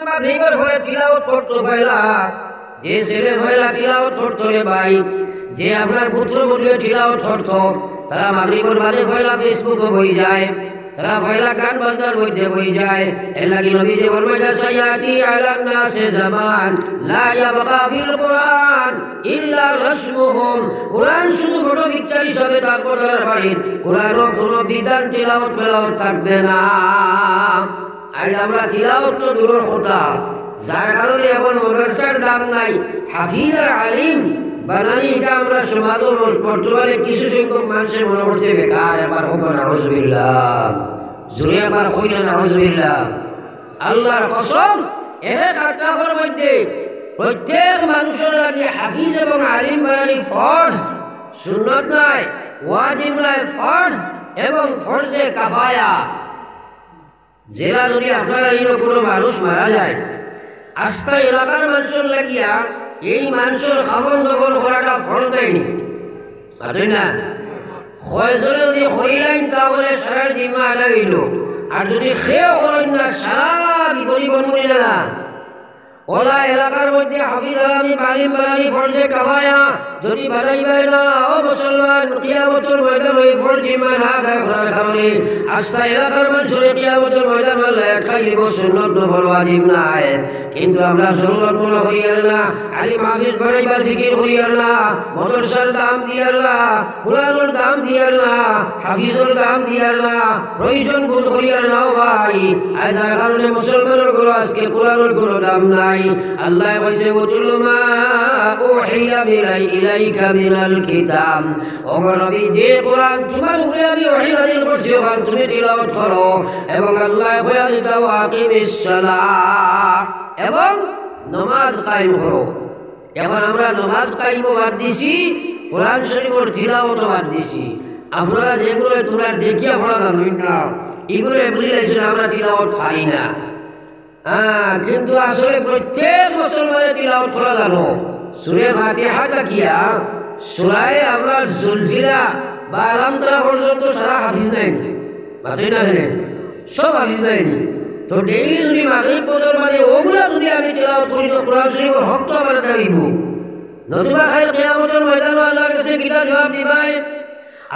মাগরিবের পরে তিলাওয়াত করতে পয়লা যে ছেলে পয়লা তিলাওয়াত করতে রে ভাই, যে আপনার পুত্র বলবে তিলাওয়াত করতো, তারা মাগরিবের বাদে পয়লা ফেসবুকে বই যায়, তারা পয়লা গান বাজনার মধ্যে বই যায়। এর লাগি নবী যে ফরমাইলেন সায়াতি আলান নাসে জামান লা ইয়াবকা ফিল কুরআন ইল্লা রাসমুহুম, কুরআন শুধু ফটো পিকচার হিসাবে তারপর তার বাড়ির কুরআনও কোনো বিধান তিলাওয়াত থাকবে না। আজ আমরা তিলাওয়াত তো দূরের কথা, যার কারণে এখন মাদ্রাসার দাম নাই, হাফিজ আর আলিম বানানি এটা আমরা সমাজ বর্তমানে কিছু সংখ্যক মানুষের মনে করছে বেকার। এবার হোক নাউজুবিল্লাহ, জুড়ে আবার হইল নাউজুবিল্লাহ। আল্লাহর কসম, এক আকাশের মধ্যে প্রত্যেক মানুষের লাগে হাফিজ এবং আলিম বানানি ফরজ, সুন্নত নাই, ওয়াজিব নাই, ফরজ এবং ফরজে কাফায়া। জেলা যদি আপনারা কোনো মানুষ মারা যায়, আস্থা এলাকার মানুষের লাগিয়া এই মানুষের খাবন দখল করাটা ফরজ দেয়নি, পারেন না? কয়জনে যদি হইলেন তাহলে সারা জিম্মা আদায় হইল, আর যদি খেয়ে করেন না সারা বিপরী বনবই না। ওলা এলাকার মধ্যে হাফিজ আলামি আলিম বানানি ফরজে কাফায়া যদি বানাইবাই না, ও মুসলমান, কিয়ামতের ময়দান ওই ফরজ ইমান আদায় করার কারণে আস্থা এলাকার মানুষের কিয়ামতের ময়দান বলে খাই দিব, সুন্নত নফল ওয়াজিব নাই। কিন্তু আমরা সুন্নত মনে করিয়ার না, আলিম হাফিজ বানাইবার ফিকির করিয়ার না, মাদ্রাসার দাম দিয়ার না, কুরআনের দাম দিয়ার না, হাফিজের দাম দিয়ার না, প্রয়োজন বোধ করিয়ার না ভাই। আর যার কারণে মুসলমানের কোনো আজকে কুরআনের কোনো দাম নাই। আল্লাহ বলেছে উতুলু মা উহিয়া ইলাইকা মিনাল কিতাব, ও নবী যে কোরআন তোমার উপরে আমি ওহী নাযিল করছি ওখান তুমি তিলাওয়াত করো। এবং আল্লাহ বলে দিতা ওয়াকিমিস সালাত, এবং নামাজ কায়েম করো। এখন আমরা নামাজ কায়েম বাদ দিছি, কোরআন শরীফের তিলাওয়াত বাদ দিছি। আপনারা যেগুলো তোমরা দেখিয়া পড়া জানেন না, এগুলো বুঝাইছেন আমরা তিলাওয়াত পারি না। কিন্তু আসলে প্রত্যেক মুসলমানের তিলাওয়াত করা জানো। সূরা ফাতিহা তাকিয়া সূরা আমরা জুলজিলা বা আলাম তারা পর্যন্ত সারা হাফিজ নাই, বাকি না জানেন সব হাফিজ নাই। তো ডেইলি যদি মাগরিব পড়ার মানে ওগুলা যদি আমি তিলাওয়াত করি তো কোরআন শরীফের হক তো আমার দাঁড়িব, নতুবা খাই কিয়ামতের ময়দানে আল্লাহর কাছে কিতা জবাব দিবাই?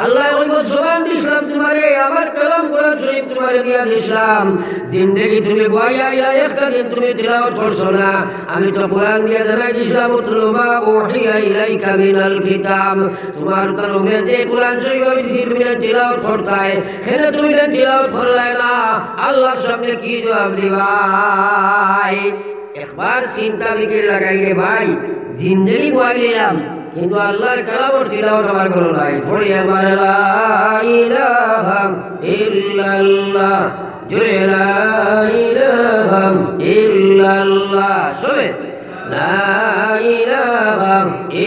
আল্লাহ বলবো জবান দিলাম তোমারে, আমার কালাম কোরআন শরীফ তোমারে দিয়া দিলাম, জিন্দেগি তুমি গোয়া একটা দিন তুমি তিলাওয়াত করছো না, আমি তো কোরআন দিয়া জানাই দিলাম উতলু মা উহিয়া ইলাইকা মিনাল কিতাব, তোমার তরফে যে কোরআন শরীফ দিছি তুমি তিলাওয়াত করতাই, সেটা তুমি তিলাওয়াত করলে না, আল্লাহর সামনে কি জবাব দিবাই? একবার চিন্তা বিকেল লাগাইলে ভাই জিন্দেগি গোয়া নিলাম, কিন্তু আল্লাহর কালামের তিলাওয়াত আমার কোনো নাই। পড়ি আমার লা ইলাহা ইল্লাল্লাহ, জোরে লা ইলাহা ইল্লাল্লাহ, সবে লা ইলাহা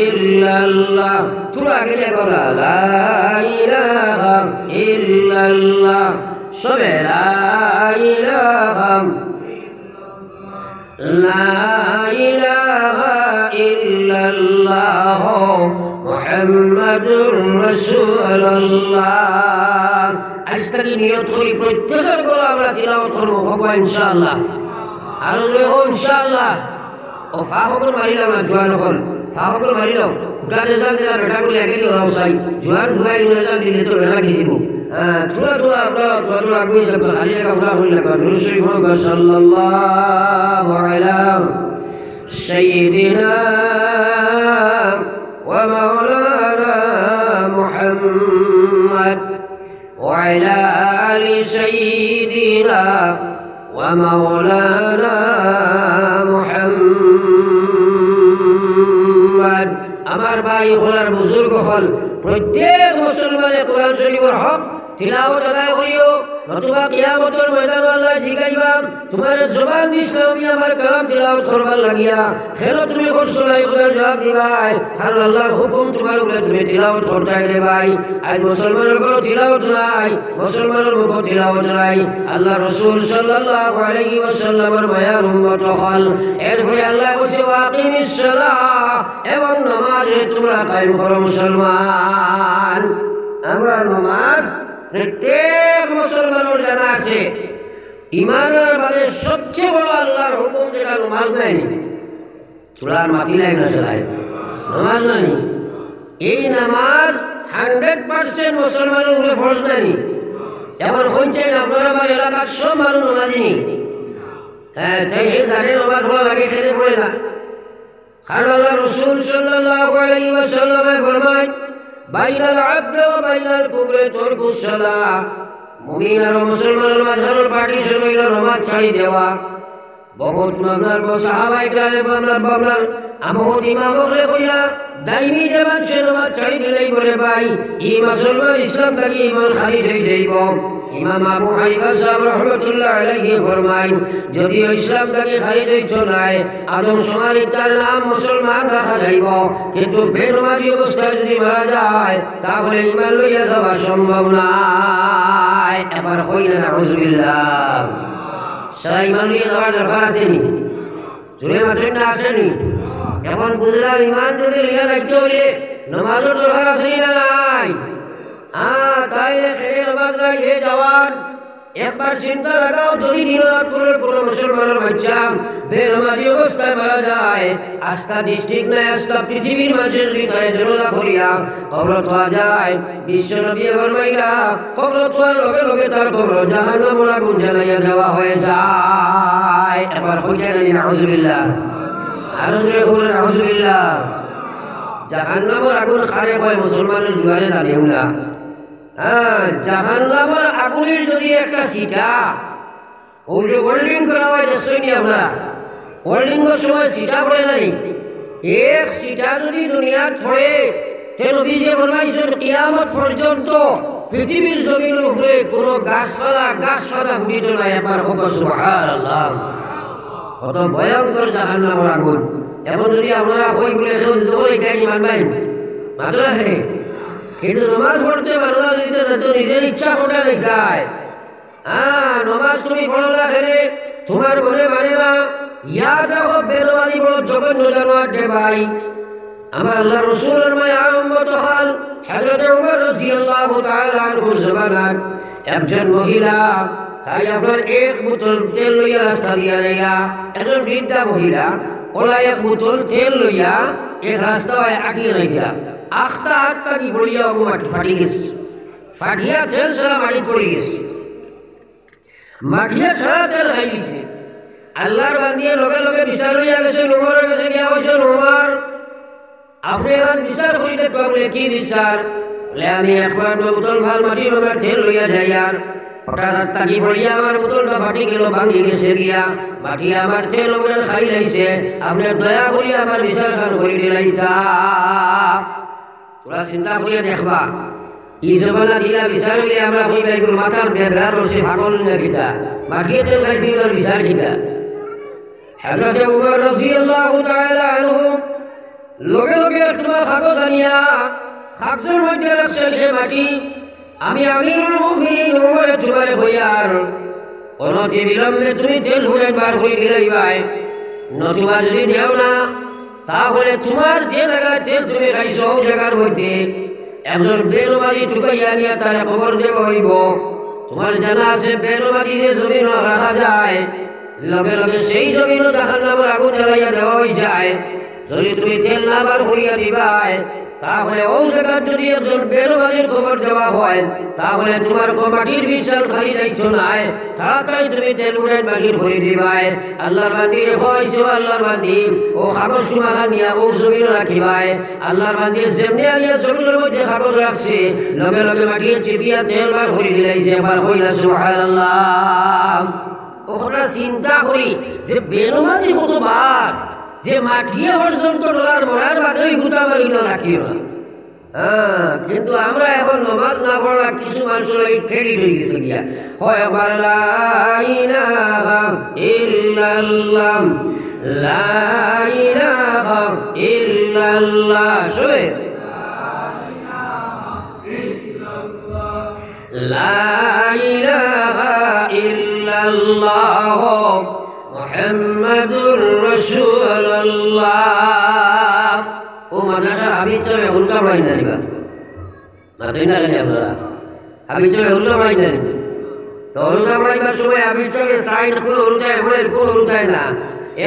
ইল্লাল্লাহ। তোমরা গেলে বলা লা ইলাহা ইল্লাল্লাহ, সবে লা ইলাহা লা ইলাহা ইল্লাল্লাহ মুহাম্মাদুর রাসূলুল্লাহ। আজ থেকে নিয়ত করি প্রত্যেকের করে আমরা তিলাওয়াত করবো ভগবান ইনশাআল্লাহ। আর ইনশাআল্লাহ ও ফাহকল মারিলাম না, জোয়ান হল ফাহকল মারিলাম উঠাতে যান যারা বেটাগুলো একে দিয়ে রসাই জোয়ান ধুয়াই যান দিলে তো বেটা গেছিব। থোড়া থোড়া আপনারা থোড়া আগুয়ে যাবেন, হারিয়ে কাপড়া হইলে দুরূদ শরীফ সাল্লাল্লাহু আলা সাইয়্যিদিনা ওয়া মাওলানা মুহাম্মদ ওয়া আলা আলি সাইয়্যিদিনা ওয়া মাওলানা মুহাম্মদ। আমার ভাই হলার বুজুর্গ হল প্রত্যেক মুসলমানের কোরআন শরীফের হক তিলাওয়াত আদায় করিও, নতুবা কিয়ামতের ময়দানে আল্লাহ জিগাইবা তোমার জবান দিছিলাম আমি আমার কালাম তিলাওয়াত করবার লাগিয়া, কেন তুমি করছো না? খোদার জবাব দিবাই, কারণ আল্লাহর হুকুম তোমার উপরে তুমি তিলাওয়াত করতে রে ভাই। আজ মুসলমানের কোনো তিলাওয়াত নাই, মুসলমানের মুখে তিলাওয়াত নাই। আল্লাহ রাসূল সাল্লাল্লাহু আলাইহি ওয়াসাল্লামের মায়ার উম্মত হল। এরপরে আল্লাহ বলেছে ওয়াকিমিস সালাহ, এবং নামাজে তোমরা কায়েম করো মুসলমান। আমরা নামাজ প্রত্যেক মুসলমানের জানা আছে, ইমানের বাদে সবচেয়ে বড় আল্লাহর হুকুম যেটা নমাজ নেয়নি চূড়ার মাটি লাগে না চলায় নমাজ নানি এই নামাজ 100% মুসলমানের উপরে ফরজ নানি এমন হচ্ছে না আপনারা আমার এলাকার সব মানুষ নমাজিনি হ্যাঁ তাই এই জানে নমাজ পড়া লাগে খেলে পড়ে না কারণ আল্লাহ রাসূল সাল্লাল্লাহু আলাইহি ওয়াসাল্লাম ফরমায় বাইনাল আবদি ওয়া বাইনাল কুফরি তারকুস সালাহ মুমিন আর মুসলমানের মাঝখানের পার্টিশন হইল নামাজ ছাড়ি দেওয়া বহুত মামলার সাহাবায়ে কেরাম বাবলার আমহত ইমাম বলে কইয়া দাইমি জামান সে নামাজ ছাড়ি দিলেই বলে ভাই ই মুসলমান ইসলাম থেকে ইমান খালি হয়ে যাইব ইমাম আবু হানিফা সাহেব রাহমাতুল্লাহ আলাইহি ফরমায় যদি ইসলাম থেকে খালি হইছ নাই আদম সমাজে তার নাম মুসলমান রাখা যাইব কিন্তু বেনমাজি অবস্থায় যদি মারা যায় তাহলে ইমান লইয়া যাওয়া সম্ভব নয় এবার হইল না নাউযুবিল্লাহ সারা ইমান লইয়া যাওয়ার দরকার আসেনি জোরে মাঠে না আসেনি এখন বুঝলাম ইমান যদি লইয়া রাখতে হইলে নামাজের দরকার আসেনি না নাই তাইলে খেলে নামাজ লাগিয়ে যাওয়ার একবার চিন্তা রাখাও যদি দিনরাত কোনো মুসলমানের বাচ্চা বেনামাজি অবস্থায় মারা যায় আস্থা ডিস্ট্রিক্ট নাই আস্থা পৃথিবীর মানুষের হৃদয়ে দরজা খুলিয়া কবর পাওয়া যায় বিশ্বনবী ফরমাইলা কবর পাওয়ার লগে লগে তার কবর জাহান্নামের আগুন জ্বালাইয়া দেওয়া হয়ে যায় এবার হয়ে যায় না নাউযুবিল্লাহ আরো জোরে বলুন নাউযুবিল্লাহ জাহান্নামের আগুন খারে হয় মুসলমানের দুয়ারে দাঁড়িয়েও না জাহান্নামের আগুনের যদি একটা সিটা ওই যে ওয়েল্ডিং করা হয় দেখছেন আপনারা ওয়েল্ডিং এর সময় সিটা পড়ে নাই এক সিটা যদি দুনিয়াত পড়ে তে নবী যে ফরমাইছেন কিয়ামত পর্যন্ত পৃথিবীর জমিনের উপরে কোনো গাছপালা ফুটিত নাই একবার হোক সুবহানাল্লাহ কত ভয়ঙ্কর জাহান্নামের আগুন এখন যদি আপনারা কই বলে এটাই মানবেন মানলা হে কিন্তু নমাজ পড়তে মানুষ নিজের ইচ্ছা পড়ে দেখায় নমাজ তুমি পড়ো না খেলে তোমার মনে মানে না ইয়াদ রাখো বেরোবারি বড় জঘন্য জানোয়ার রে ভাই আমার আল্লাহ রাসূলের মায়া উম্মত হল হযরত ওমর রাদিয়াল্লাহু তাআলা আনহুর জামানাত একজন মহিলা তাই আপনার এক বোতল তেল লইয়া রাস্তা দিয়া যাইয়া একজন বৃদ্ধা মহিলা ওলা এক বোতল তেল লইয়া এক রাস্তায় আটিয়ে রাখিয়া আখতা কি পড়িয়া মাটি ফাটি গেছে ফাটিয়া তেল সারা মাটি পড়ে গেছে মাটিয়া সারা তেল খাই গেছে আল্লাহর বান্দিয়ে লগে লগে বিচার লইয়া গেছে ওমরের কাছে গিয়া বলছে ওমর আপনি এখন বিচার করিতে পারলে কি বিচার বলে আমি একবার বোতল ভাল মাটি রোমের তেল লইয়া যাই আর হঠাৎ তাকি পড়িয়া আমার বোতলটা ফাটি গেল ভাঙি গেছে গিয়া মাটি আমার তেল ওমরের খাই লাইছে আপনি দয়া করিয়া আমার বিচার খান করি দিলাইতা তোরা চিন্তা করিয়া দেখবা ই জমানা দিলা বিচার হইলে আমরা কইবাই গুর মাথার বেবরার বসে পাগল না কিতা মাটিয়ে তেল খাইছি ওর বিচার কিতা হযরত ওমর রাদিয়াল্লাহু তাআলা আনহু লগে লগে তোমার কাগজ আনিয়া কাগজের মধ্যে রাখছেন হে মাটি আমি আমিরুল মুমিনিন ওমর তোমারে হইয়ার অনতি বিলম্বে তুমি তেল ফুলেন বার হই গেলেই ভাই নতুবা যদি দেও না তাহলে তোমার যে জায়গায় তেল তুমি খাইছো ওই জায়গার মধ্যে একজন বেনমাজি ঠুকাইয়া নিয়ে তারা খবর দেব হইব তোমার জানা আছে বেনমাজি যে জমিন রাখা যায় লগে লগে সেই জমিন জাহান্নামের আগুন জ্বালাইয়া দেওয়া হয়ে যায় যদি তুমি তেল না বার করিয়া দিবাই তাহলে ওই জায়গায় যদি একজন বেনমাজির খবর দেওয়া হয় তাহলে তোমার মাটির বিশাল খালি যাইছ নাই তাড়াতাড়ি তুমি তেল উড়াই বাকির করে দিবাই আল্লাহর বান্দি হয়েছে আল্লাহর বান্দি ও কাগজ তোমাকে নিয়ে ও জমিন রাখিবাই আল্লাহর বান্দি যেমনি আনিয়া জমিনের মধ্যে কাগজ রাখছে লগে লগে মাটিয়ে চিপিয়া তেল বার করে দিলাইছে আবার হইলা সুবহানাল্লাহ ওখানে চিন্তা করি যে বেনমাজি কতবার যে মাটিয়ে পর্যন্ত ডলার মরার বাদে ওই গুতা মারিল রাখিও না কিন্তু আমরা এখন নামাজ না পড়া কিছু মানুষের এই ক্রেডিট হয়ে গেছে গিয়া হয় আবার লা ইলাহা ইল্লাল্লাহ লা ইলাহা ইল্লাল্লাহ শুনে লা ইলাহা ইল্লাল্লাহ মুহাম্মাদুর রাসূলুল্লাহ ও মাদ্রাসার হাবিজ চলে উল্টা পড়াই না নিবা মাথায় না গেলে আপনারা হাবিজ চলে উল্টা পড়াই না তো হলুদা পড়াইবার সময় আমি সাইড কোন হলুদায় পড়ে কোন হলুদায় না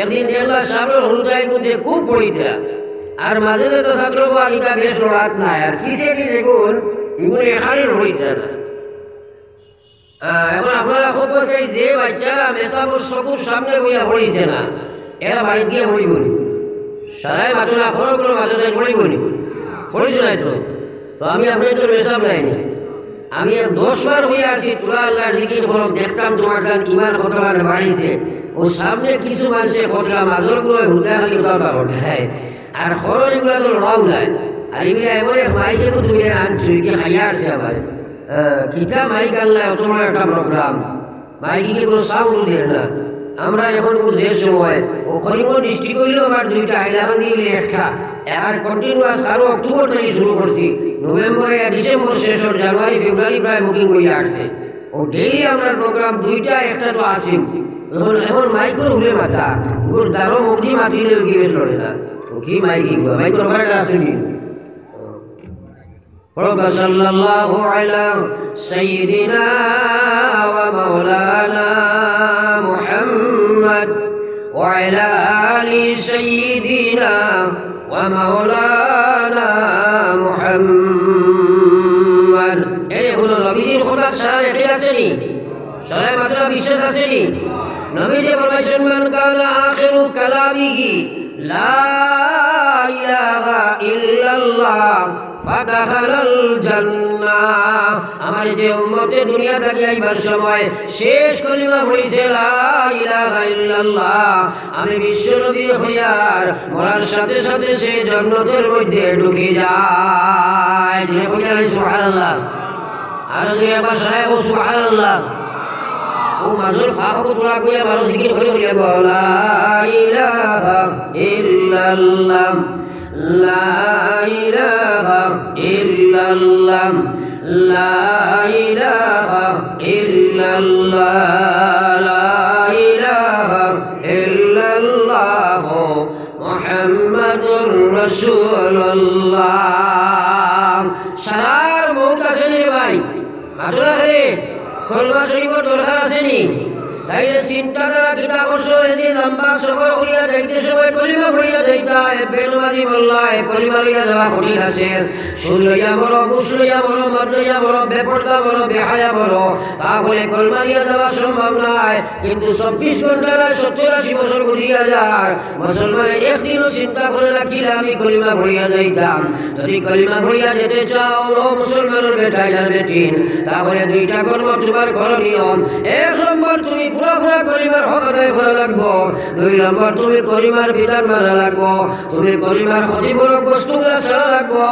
একদিন দেখলাম সামনে হলুদায় গুঁজে খুব পড়িতে আর মাঝে তো ছাত্র বালিকা বেশ রাত নাই আর ফিসেটি দেখুন এগুলো এখানে পড়িতে না। এখন আপনারা খুব বলছেন যে বাচ্চারা মেসাবুর চকুর সামনে বইয়া পড়িছে না এরা বাড়ি দিয়ে পড়িব সারাই মাত্র না খরগুলো মাত্র সাই পড়িব পড়িত নাই তো তো আমি আপনাদের মেসাব নাইনি আমি 10 বার হয়ে আসি তোরা আল্লাহ লিখিত ফলক দেখতাম তোমার গান ইমান কতবার বাড়িছে ও সামনে কিছু মানুষে কতটা মাজরগুলো হুদা খালি উঠাওটা ওঠায় আর খরচ এগুলো তো রাও নাই আর এগুলো এমন এক মাইকে তুমি আনছো কি খাইয়া আসছে আবার কিতা মাইক আল্লাহ অত বড় একটা প্রোগ্রাম মাইকে কি কোনো সাউন্ড দিয়ে না আমরা এখন যে সময় ও করিমগঞ্জ ডিস্ট্রিক্ট হইলেও আমার 2টা হাইলাকান্দি হইলে একটা আর কন্টিনিউয়াস আরো অক্টোবর থেকে শুরু করছি নভেম্বরে ডিসেম্বর শেষ জানুয়ারি ফেব্রুয়ারি প্রায় বুকিং হয়ে আসছে ও ডেইলি আমার প্রোগ্রাম 2টা একটা তো আসি এখন মাইকের উড়ে মাথা ওর দারো মুক্তি মাতিলে গিয়ে চলে না ও কি মাইকিং মাইকের ভাড়া আসেনি صلى الله على سيدنا ومولانا محمد وعلى آل سيدنا ومولانا محمد এই হলো নবীর খোদার সারা কি আসেনি সারা মাত্র বিশ্বাস আসেনি নবী যে বলেছেন মান কানা আখিরু কালামিহি লা ইলাহা ইল্লাল্লাহ ফাদাখালাল জান্নাহ আমার যে উম্মতে দুনিয়া থেকে আইবার সময় শেষ কলিমা পড়িছে লা ইলাহা ইল্লাল্লাহ আমি বিশ্বনবী হইয়ার মরার সাথে সাথে সে জান্নাতের মধ্যে ঢুকে যায় যে বলে সুবহানাল্লাহ আর যে ভাষায় ও সুবহানাল্লাহ ও মাজুর ফাখু তোলা কইয়া ভালো জিকির করে কইয়া লা ইলাহা ইল্লাল্লাহ লা ইলাহা ইল্লাল্লাহ লা ইলাহা ইল্লাল্লাহ লা ইলাহা ইল্লাল্লাহ মুহাম্মাদুর রাসূলুল্লাহ সার মৌত আছে রে ভাই মাদুরা রে কলমা শরীফের দরকার আসেনি তাই চিন্তা দ্বারা কিতা করছো এদিন লম্বা সফর করিয়া যাইতে সময় কলিমা পড়িয়া যাইতা বেলমাদি বললাই কলিমা লইয়া যাওয়া কঠিন আছে সুদ লইয়া বলো বুস লইয়া বলো মদ লইয়া বলো বেপর্দা বলো বেহায়া বলো তাহলে কলিমা লইয়া যাওয়া সম্ভব নয় কিন্তু 24 ঘন্টা 70-80 বছর ঘুরিয়া যায় মুসলমানে একদিনও চিন্তা করে রাখিলে আমি কলিমা পড়িয়া যাইতাম যদি কলিমা পড়িয়া যেতে চাও ও মুসলমানের বেটাইলার বেটিন তাহলে 2টা কর্ম তোমার করণীয় 1 নম্বর তুমি পুরা কলিমার হক আদায় করা লাগবো 2 নম্বর তুমি কলিমার বিধান মানা লাগবো তুমি কলিমার ক্ষতিপূরক বস্তুগুলা ছাড়া লাগবো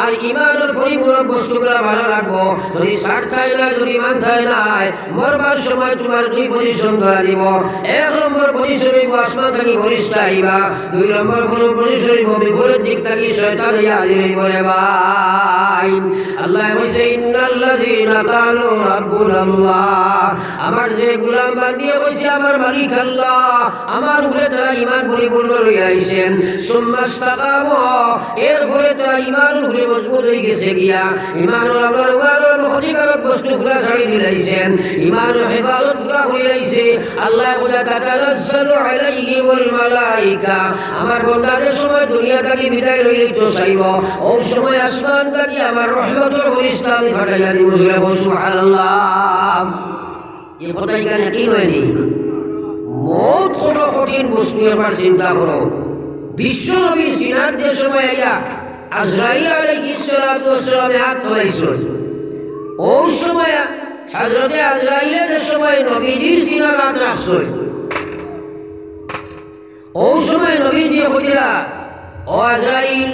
আর ইমানের পরিপূরক বস্তুগুলা ভালো লাগবো যদি সার চাই না যদি ইমান চাই নাই মরবার সময় তোমার 2 পজিশন ধরা দিব 1 নম্বর পজিশন হইব আসমান থাকি ফেরেশতা আইবা 2 নম্বর কোন পজিশন হইব বিপরীত দিক থাকি শয়তান ইয়া হাজির বলে ভাই আল্লাহ বলেছে ইন্নাল্লাযীনা কালু রাব্বুনাল্লাহ আমার যে গোলাম বানিয়ে কইছে আমার মালিক আল্লাহ আমার উপরে তারা ঈমান পরিপূর্ণ লইয়া আইছেন সুম্মাস্তাকামু এরপরে তারা ঈমানের উপরে মজবুত হয়ে গেছে গিয়া ঈমানের আবার ক্ষতিকারক বস্তু পুরা ছাড়ি দিলাইছেন ঈমানের হেফাজত পুরা হইলাইছে আল্লাহ বলে তাতানাজ্জালু আলাইহিমুল মালাইকা আমার বান্দাদের সময় দুনিয়া থেকে বিদায় লইলে তো চাইব ওই সময় আসমান থেকে আমার রহমতের ফেরেশতা আমি ফাটাইয়া দিব সুবহানাল্লাহ এই কথা এখানে কি হয়নি মৌত কোনো কঠিন বস্তু এবার চিন্তা করো বিশ্ব নবীর সিনাত যে সময় আইয়া আজরাইল আলাইহিস সালাতু ওয়াস সালাম হাত ধরাইছে ওই সময় হযরতে আজরাইলের যে সময় নবীজির সিনাত হাত রাখছে ওই সময় নবীজি বলিরা ও আজরাইল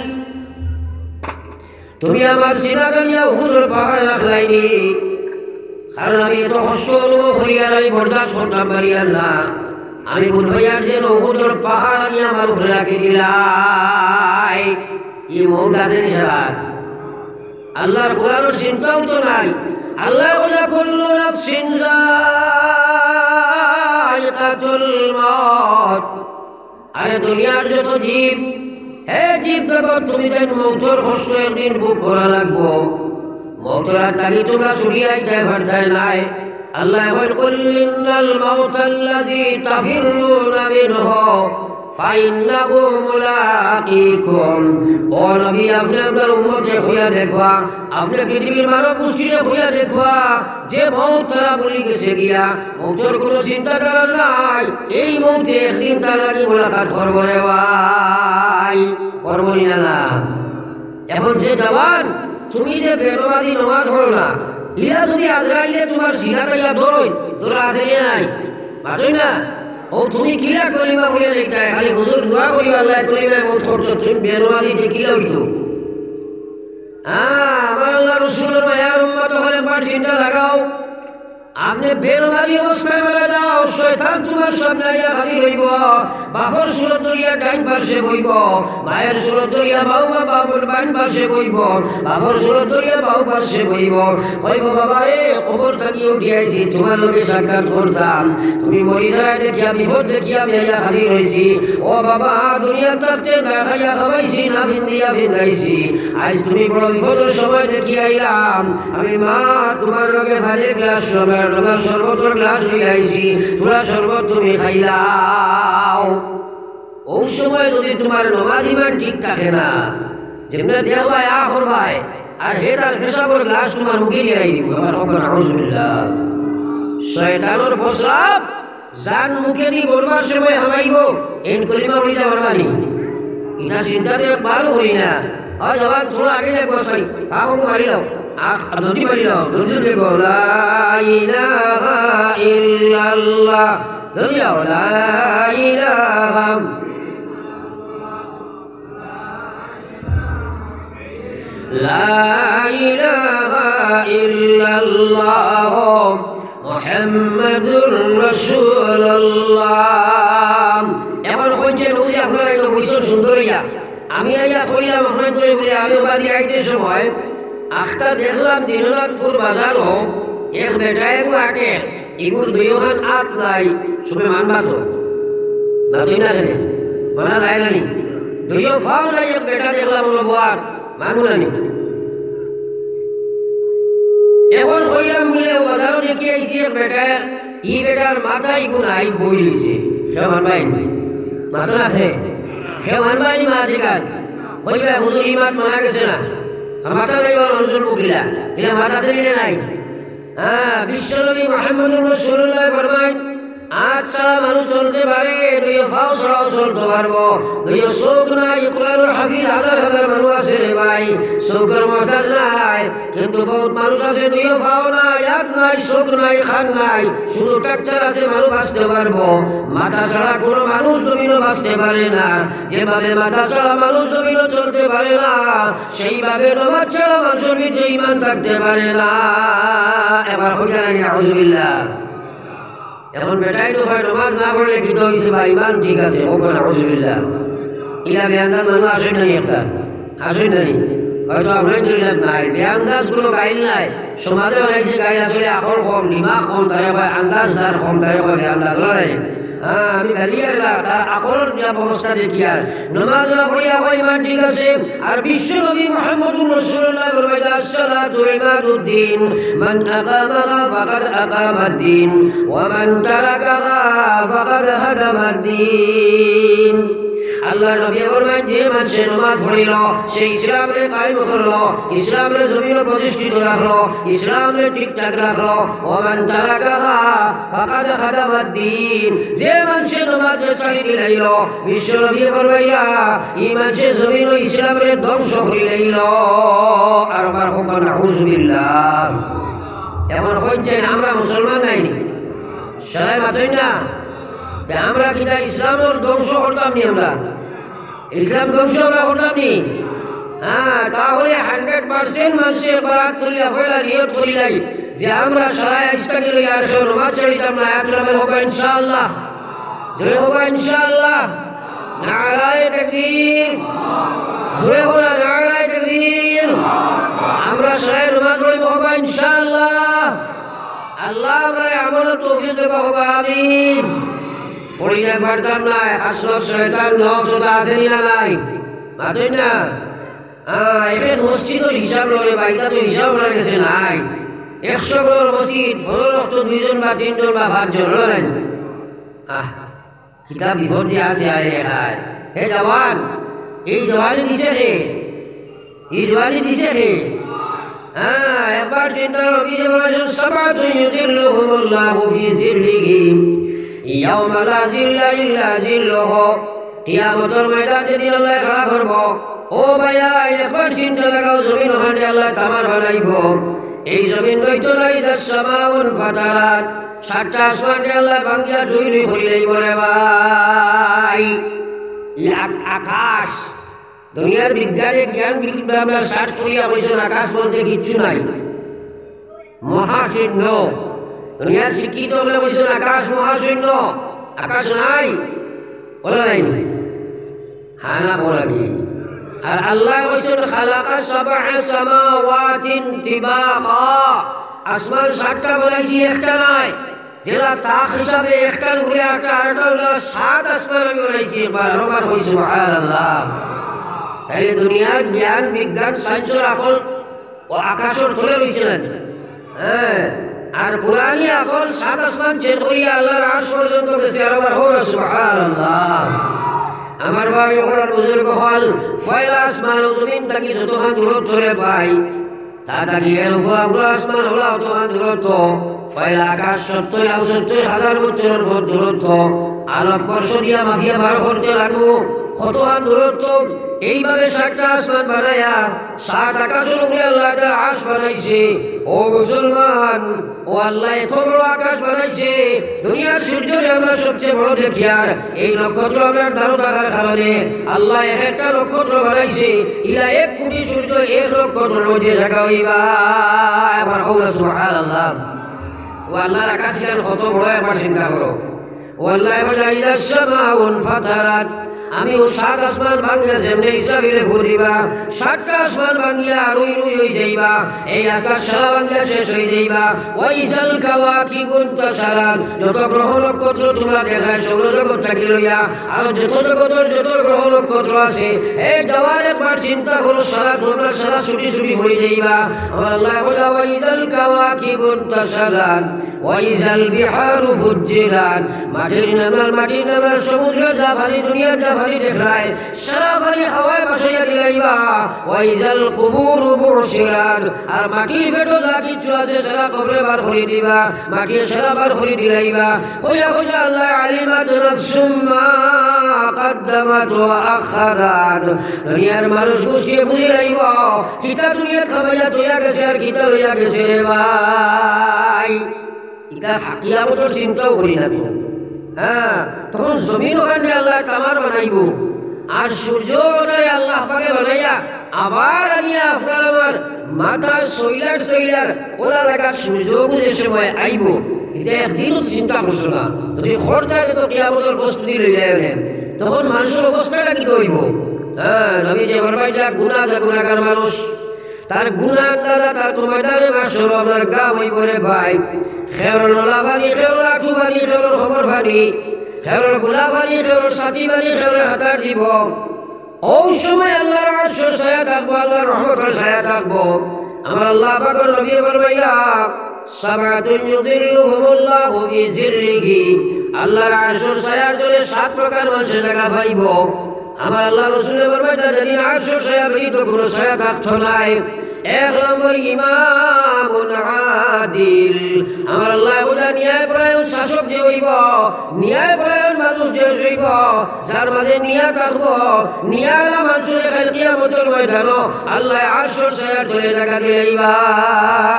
তুমি আমার সিনাত নিয়ে উহুদের পাহাড়ে রাখলাইনি কারণ আমি তো কষ্ট অনুভব করিয়া আমি বরদাস্ত করতাম পারিয়া না আমি বুঝাইয়ার যে উহুদের পাহাড় নিয়ে আমার উপরে রাখি দিলাই এই মৌত আছে নিসার আল্লাহর কোরআনের চিন্তাও তো নাই আল্লাহ বলে কুল্লু নাফসিন যায়িকাতুল মউত আরে দুনিয়ার যত জীব হে জীব জগৎ তুমি দেন মৌতের কষ্ট একদিন ভোগ করা লাগবো মৌতের তালি তোমরা ছুটিয়াই যায় ভাড়ায় নাই আল্লাহ বলেন কুল ইন্নাল মাউতাল্লাযী তাফিরুনা মিনহু ফাইন্নাহু মুলাকীকুম। ও নবী, আপনি আপনার উম্মতকে হইয়া দেখবা, আপনি পৃথিবীর মানব গোষ্ঠীকে হইয়া দেখবা, যে মৌত তারা বলি গেছে গিয়া, মৌতের কোনো চিন্তা করার নাই। এই মৌতে একদিন তার লাগি মোলাকাত করবো রে ভাই, করবো না? এখন যে জওয়ান, তুমি যে বেরোবাদি নমাজ পড়ো না, ইয়া যদি আজরাইলে তোমার সিনা কাইয়া দৌড়ই, দৌড়া আছে নাই? বাজই না? ও তুমি কিলা কলিমা বলে দেখায়, খালি হুজুর দোয়া করি আল্লাহ কলিমা মৌত করছো, তুমি বেরোবাদি যে কিলা হইতো? আমার আল্লাহ রাসূলের মায়ার উম্মত হলে একবার চিন্তা লাগাও, আপনি বেরোবাদি অবস্থায় মারা যাও, শয়তান তোমার সামনে আইয়া হাজির হইব, বাপর সুরত ধরিয়া ডাইন পাশে বইব, মায়ের সুরত ধরিয়া বাবার বাম পাশে বইব, বাপর সুরত ধরিয়া বাউ পাশে বইব, কইব বাবা রে কবর থাকি উঠিয়াইছি, তোমার লগে সাক্ষাৎ করতাম, তুমি মরি যায় দেখিয়া বিপদ দেখিয়া আমি আইয়া হাজির হইছি। ও বাবা, দুনিয়া থাকতে না খাইয়া খাওয়াইছি, না ভিন্দিয়া ভিন্দাইছি, আজ তুমি বড় বিপদের সময় দেখিয়া আইলাম, আমি মা তোমার লগে ভালে গ্লাস সময় তোমার শরবতের গ্লাস হয়ে আইছি, তোরা শরবত তুমি খাইলাও। ওই সময় যদি তোমার নমাজ ইমান ঠিক থাকে না, যেমনি দেখবাই আখর ভাই, আর হে তার পেশাবর গ্লাস তোমার মুখে নিয়ে আই দিব, আমার হকর আউযুবিল্লাহ। শয়তানের প্রস্রাব জান মুখে দিয়ে বলবার সময় হামাইব, এই কলিমা বলিতে পারবানি? এটা চিন্তাতে পারো করি না। হয় জবান থোড়া আগে দেখবো, সাই কাউকে মারি দাও, নদী মারি দাও, নদী দেখো লা ইলাহা ইল্লাল্লাহ, নদী দাও লা ইলাহা লা ইলাহা ইল্লাল্লাহ মুহাম্মাদুর রাসূলুল্লাহ। এখন কইছে নদী আপনারা এটা বৈশাখ সুন্দরিয়া, আমি আইয়া কইলাম আপনার ধরে বলে, আমি বাড়ি আইতে সময় আখটা দেখলাম দিনরাতপুর বাজারও এক বেটায় আটে, এগুর দুইখান আট নাই, সবে মানবা তো বাতই না জানে মানা যায় জানি, দুইও ফাও নাই, এক বেটা দেখলাম হলো বোয়ার মানু নানি। এখন কইলাম বলে বাজারও দেখি আইছি এক বেটায়, ই বেটার মাথায় ইগু নাই বই লইছে, সে মানবাই মাথা রাখে, সে মানবাই মা দিকার কইবা হুজুর ইমাত মানা গেছে না, মাথা নাই মানুষের মুখিলা, এটা মাথা ছেলে নাই। বিশ্বনবী মুহাম্মদুর রাসূলুল্লাহ ফরমায়, আজ ছাড়া মানুষ চলতে পারে, দুইও ফাও ছাড়াও চলতে পারবো, দুইও চোখ নাই, কোরআনুল হাফিজ হাজার হাজার মানুষ আছে রে ভাই, চোখের মহতাজ নাই, কিন্তু বহুত মানুষ আছে দুইও ফাও নাই, হাত নাই, চোখ নাই, খান নাই, শুধু ট্রাকচার আছে, মানুষ বাঁচতে পারবো। মাথা ছাড়া কোনো মানুষ জমিনও বাঁচতে পারে না, যেভাবে মাথা ছাড়া মানুষ জমিনও চলতে পারে না, সেইভাবে নমাজ ছাড়া মানুষের ভিতরে ঈমান থাকতে পারে না। এবার হইয়া নাই আউযুবিল্লাহ। এখন বেটাই তো হয় নমাজ না পড়লে কি তো হয়েছে বা ইমান ঠিক আছে, ওখানে আউযুবিল্লাহ। ইলা বেআন্দাজ মানুষ আসে নাই, একটা আসে নাই, হয়তো আপনার জরিয়াত নাই, বেআন্দাজ কোনো গাইল নাই, সমাজে বানাইছে গাইল, আসলে আকল কম, দিমাগ কম, তারা কয় আন্দাজ, তার কম, তারা কয় বেআন্দাজ নয়। আমি গালিয়ার না, তার আকলের অবস্থা দেখি আর নমাজ না পড়িয়া হয় ইমান ঠিক আছে। আর বিশ্ব নবী মুহাম্মদুর রাসূলুল্লাহ ফরমাইলেন, আসসালাতু ইমাদুদ্দিন, মান আকামাহা ফাকাদ আকামাদ্দিন ওয়া মান তারাকাহা ফাকাদ হাদামাদ্দিন। আল্লাহ নবী ফরমায়, যে মানুষ নামাজ পড়িল, সে ইসলামে কায়েম করলো, ইসলামের জমিনে প্রতিষ্ঠিত রাখলো, ইসলামে ঠিকঠাক রাখলো, ওমান তারাকাহা ফাকাদ হাদামাদ্দিন। যে মানুষ নামাজ ছাড়ি দিলাইল, বিশ্ব নবী ফরমাইয়া, এই মানুষের জমিন ইসলামের ধ্বংস করিলাইল। আর আমার হুকুম নাউযুবিল্লাহ। এমন হচ্ছে আমরা মুসলমান নাই, সবাই মাতই না, আমরা কিনা ইসলামের ধ্বংস করতাম নি, আমরা ইসলাম ধ্বংস আমরা করতাম নি। তাহলে 100% মানুষের বারাত চলিয়া পয়লা নিয়ত করিলাই যে আমরা সারা ইস্তাকে লইয়া আর কেউ নমাজ চলিতাম না। আয়াতুল হবে ইনশাআল্লাহ, জোরে হবে ইনশাআল্লাহ। নারায়ে তাকবীর, জোরে বলা নারায়ে তাকবীর। আমরা সারা নমাজ পড়িব হবে ইনশাআল্লাহ। আল্লাহ আমরা আমল তৌফিক দেব হবে, আমিন। পড়িলে পারতাম না, হাসর শয়তান নফসটা আসেনি না নাই, মাতই না। এখানে মসজিদের হিসাব লড়ে বাইটা তো হিসাব লড়ে গেছে নাই, 100 ঘরের মসজিদ ফজর ওয়াক্ত 2 জন বা 3 জন বা 5 জন হলেন কিতাব বিপদ যে আছে আয় রেখায় হে জওয়ান এই জওয়ানি দিছে হে এই জওয়ানি দিছে হে একবার চিন্তা নবী যে বলেছেন সাবাতু ইউযিল্লুহুমুল্লাহু ফি জিল্লিহি ইয়াওমা লা জিল্লা ইল্লা জিল্লুহু কিয়ামতের ময়দানে যেদিন আল্লাহ খাড়া করব ও ভাইয়া একবার চিন্তা লাগাও জমিন ওখানে আল্লাহ তামার বানাইব এই জমিন হইতো না ইদাস সামাউন ফাতারাত 7টা আসমানকে আল্লাহ ভাঙ্গিয়া তৈরি করিলেই বলে ভাই আকাশ দুনিয়ার বিজ্ঞানে জ্ঞান আমরা সার্চ করিয়া বলছেন আকাশ বলতে কিচ্ছু নাই মহাশূন্য দুনিয়ার শিক্ষিত বলে বলছেন আকাশ মহাশূন্য আকাশ নাই বলে নাই হ্যাঁ না বলা কি আর আল্লাহ বলছেন খালাকা সাবআ সামাওয়াতিন তিবাকা আসমান 7টা বানাইছি একটা নাই যেটা তাক হিসাবে একটা ঘুরে একটা আরেকটা হলো 7 আসমান আমি বানাইছি বারবার হই সুবহানাল্লাহ তাহলে দুনিয়ার জ্ঞান বিজ্ঞান সায়েন্সের আকল ও আকাশের তলে রয়েছিলেন আর পুরানি আকল 7 আসমান ছেদ করিয়া আল্লাহর আরশ পর্যন্ত গেছে আরবার হই সুবহানাল্লাহ আমার ভাই ওনার বুজুর্গ হল ফয়লা আসমান ও জমিন তাকি যতক্ষণ দূরত্ব রে পাই তা তাকি এর উপর আসমান হলো অতক্ষণ দূরত্ব ফয়লা আকাশ 70,000 বছর দূরত্ব আলোক বর্ষ দিয়া মাফিয়া বার করতে লাগবো কতক্ষণ দূরত্ব এইভাবে 7টা আসমান বানায়া 7 আকাশের উপরে আল্লাহ আরশ বানাইছে ও মুসলমান ও আল্লাহ এত বড় আকাশ বানাইছে দুনিয়ার সূর্যকে আমরা সবচেয়ে বড় দেখি আর এই নক্ষত্র আমরা ধারণ রাখার কারণে আল্লাহ একটা নক্ষত্র বানাইছে ইলা 1 কোটি সূর্য 1 নক্ষত্রের মধ্যে থাকা হইবা আবার আল্লাহ সুবহানাল্লাহ ও আল্লাহর আকাশ কত বড় একবার চিন্তা করো ও আল্লাহ বলে ইদাস সামাউন ফাতারাত আমি ও 7 আসমান ভাঙ্গিয়া যেমনি হিসাবে ঘুরিবা 7টা আসমান ভাঙ্গিয়া রুই রুই হয়ে যাইবা এই আকাশ সারা ভাঙ্গিয়া শেষ হয়ে যাইবা ওয়াইসাল কাওয়াকিবুন তাসারাত যত গ্রহ নক্ষত্র তোমরা দেখায় সৌরজগৎ থাকি লইয়া আর যত জগতের যত গ্রহ নক্ষত্র আছে এই জওয়ান একবার চিন্তা করো সারা তোমরা সারা ছুটি ছুটি হয়ে যাইবা আল্লাহ বলে ওয়াইসাল কাওয়াকিবুন তাসারাত ওয়াইসাল বিহারু ফুজ্জিরাত মাটির নামার সমুদ্র যা ভারী দুনিয়া যা ভারী দেখায় সারা ভারী হাওয়ায় ভাসাইয়া দিলাইবা ওয়াইজাল কুবুর বুশিরাত আর মাটির পেটে যা কিছু আছে সারা কবরে বার করে দিবা মাটির সারা বার করে দিলাইবা কইয়া কইয়া আল্লাহ আলিমাত নাফসুম মা কদ্দামাত ওয়া আখারাত দুনিয়ার মানুষ গুছিয়ে বুঝে লাইব কিতা দুনিয়া খাবাইয়া তোয়া গেছে আর কিতা রইয়া গেছে রে ভাই এটা কিয়ামতের চিন্তাও করি না তো তখন জমিন ওখানে আল্লাহ তামার বানাইব আর সূর্য আল্লাহ পাকে বানাইয়া আবার আনিয়া আপনার আমার মাথা সইলার ওলা লাগা সূর্য বুঝে সময় আইব এটা একদিনও চিন্তা করছো না যদি খরচা যেত কিয়ামতের বস্তু দিয়ে যায় তখন মানুষের অবস্থাটা কি হইব নবী যে বলবাই যা গুনাহগার মানুষ তার গুনাহ আল্লাহ তার ময়দানে মাশর আপনার গা হইব রে ভাই খেরল লাভানি খেরল আঠু ভানি খেরল খবর ভানি খেরল গোলা ভানি খেরল সাথী ভানি খেরল হাতার দিব ও সময় আল্লাহর আরশের ছায়া থাকবো আল্লাহর রহমতের ছায়া থাকবো আমার আল্লাহ পাকের নবী বলবাইয়া সাবাতুন ইউযিল্লুহুমুল্লাহু ফি জিল্লিহি আল্লাহর আরশের ছায়ার তলে 7 প্রকার মানুষের জায়গা পাইব আমার আল্লাহ রাসূল বলবাইয়া যেদিন আরশের ছায়া ব্যতীত কোনো ছায়া থাকতো না 1 নম্বর ইমামুন আদিল আমার আল্লাহ বলে ন্যায়পরায়ণ শাসক যে হইব ন্যায়পরায়ণ মানুষ যে হইব যার মাঝে নিয়া থাকবো নিয়ালা মানুষের কিয়ামতের ময়দান আল্লাহ আরশের ছায়ার তলে জায়গা দিলাইবা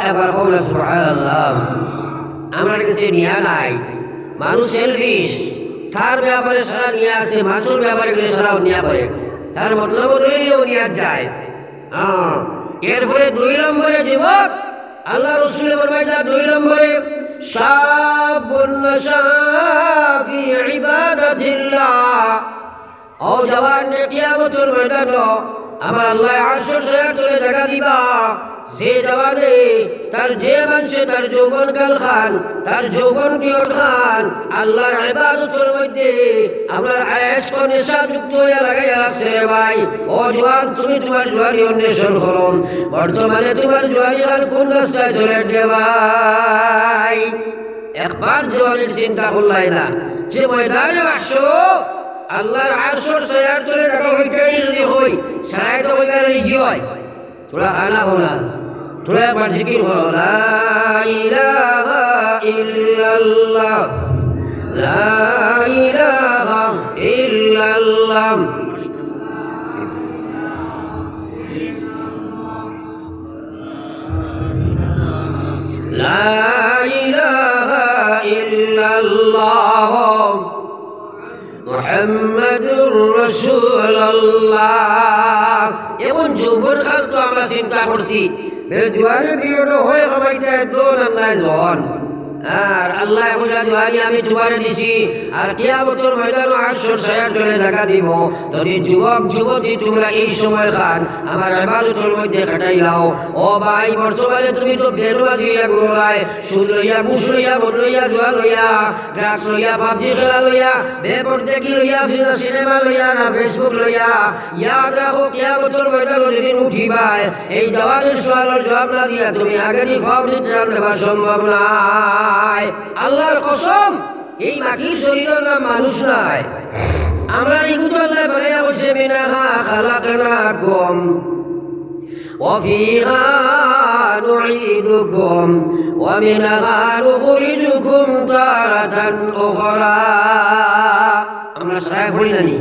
এবার বলে সুবহানাল্লাহ আমার কাছে নিয়া নাই মানুষ সেলফিশ তার ব্যাপারে সারা নিয়ে আসে মানুষের ব্যাপারে গেলে সারাও নিয়া পড়ে তার মতলব ধরেও নিয়া যায় এরপরে 2 নম্বরে যুবক আল্লাহ রাসূল ফরমাইতা 2 নম্বরে শাবুন নাশা ফি ইবাদাতিল্লাহ ও জওয়ান কিয়ামতের ময়দানে আমার আল্লাহ আরশের ছায়ার তলে জায়গা দিবা যে জওয়ানে তার যে মানুষে তার যৌবন কাল খান তার যৌবন পিয়র খান আল্লাহর ইবাদতের মধ্যে আপনার আয়েশ কোন নেশা যুক্ত হয়ে লাগাইয়া আছে ভাই ও জওয়ান তুমি তোমার জওয়ানি অন্বেষণ করো বর্তমানে তোমার জওয়ানি কাল কোন রাস্তায় চলে রে ভাই একবার জওয়ানির চিন্তা করলাই না যে ময়দানে আসো আল্লাহর আরশের ছায়ার তলে রাখা হইতেই যদি হই ছায়া তো হইলে জি হয় তোরা আনা হলা তোরা একবার জিকির করো লা ইলাহা ইল্লাল্লাহ লা ইলাহা ইল্লাল্লাহ লা ইলাহা ইল্লাল্লাহ মুহাম্মাদুর রাসূলুল্লাহ এমন যৌবন কাল তো আমরা চিন্তা করছি জোয়ানি পিরিয়ড হয়ে সময়টা দোন আল্লাহ জন আর আল্লাহ বুঝা জোয়ানি আমি তোমারে দিছি আর কিয়ামতের ময়দানে আরশের ছায়ার তলে জায়গা দিব যদি যুবক যুবতী তোমরা এই সময় খান আমার ইবাদতের মধ্যে কাটাইলাও ও ভাই বর্তমানে তুমি তো বেরোবাজি গুলাই সুদ লইয়া ঘুষ লইয়া বন লইয়া জোয়া লইয়া ড্রাগস লইয়া পাবজি খেলা লইয়া বেপর দেখি লইয়া সিনেমা লইয়া না ফেসবুক লইয়া ইয়া দেখো কিয়ামতের ময়দানে যেদিন উঠিবাই এই জওয়ানের সওয়ালের জবাব না দিয়া তুমি আগেরই ফাউলি জান দেওয়া সম্ভব না আল্লাহর কসম এই মাটির শরীরের নাম মানুষ নাই আমরা এগুলো আল্লাহ বানাইয়া বসে বিনাহা খালাকনাকুম ওয়া ফিহা নুঈদুকুম ওয়া মিনহা নুখরিজুকুম তারাতান উখরা আমরা সারা করি না নি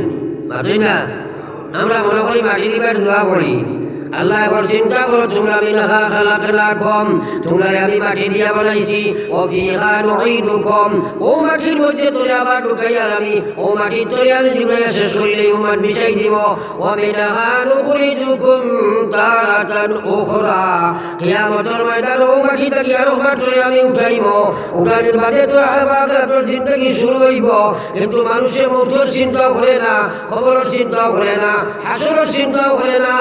মাঝে না আমরা মনে করি মাটি দিবার দোয়া করি আল্লাহ একবার চিন্তা করো তোমরা মিনহা খালাকনাকুম তোমরা আমি মাটি দিয়া বানাইছি ও ফিহা নুঈদুকুম ও মাটির মধ্যে তোরে আবার ঢুকাইয়া আমি ও মাটির তোরে আমি ঢুকাইয়া শেষ করলে উম্মত মিশাই দিব ও মিনহা নুখরিজুকুম তারাতান উখরা কিয়ামতের ময়দানে ও মাটি থেকে আরো মাত্রে আমি উঠাইব উঠানোর বাদে তো আবাদতের জিন্দেগি শুরু হইব কিন্তু মানুষের মৌতের চিন্তাও করে না খবরের চিন্তাও করে না হাসরের চিন্তাও করে না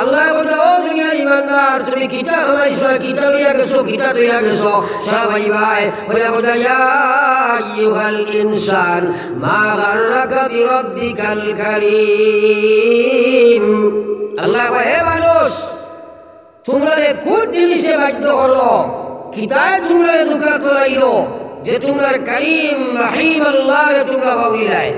আল্লাহ বলে ও দুনিয়ার ইমানদার তুমি কিতা হলাইছো কিতা লইয়া গেছো কিতা লইয়া গেছো সবাই ভাই বলে বলে ইয়া আইয়ুহাল ইনসান মা গাররাকা বিরাব্বিকাল কারীম আল্লাহ কয় হে মানুষ তোমরা কোন জিনিসে বাধ্য করলো কিতায় তোমরা দুকা করাইলো যে তোমরা কারীম রহিম আল্লাহরে তোমরা বাউলিলাই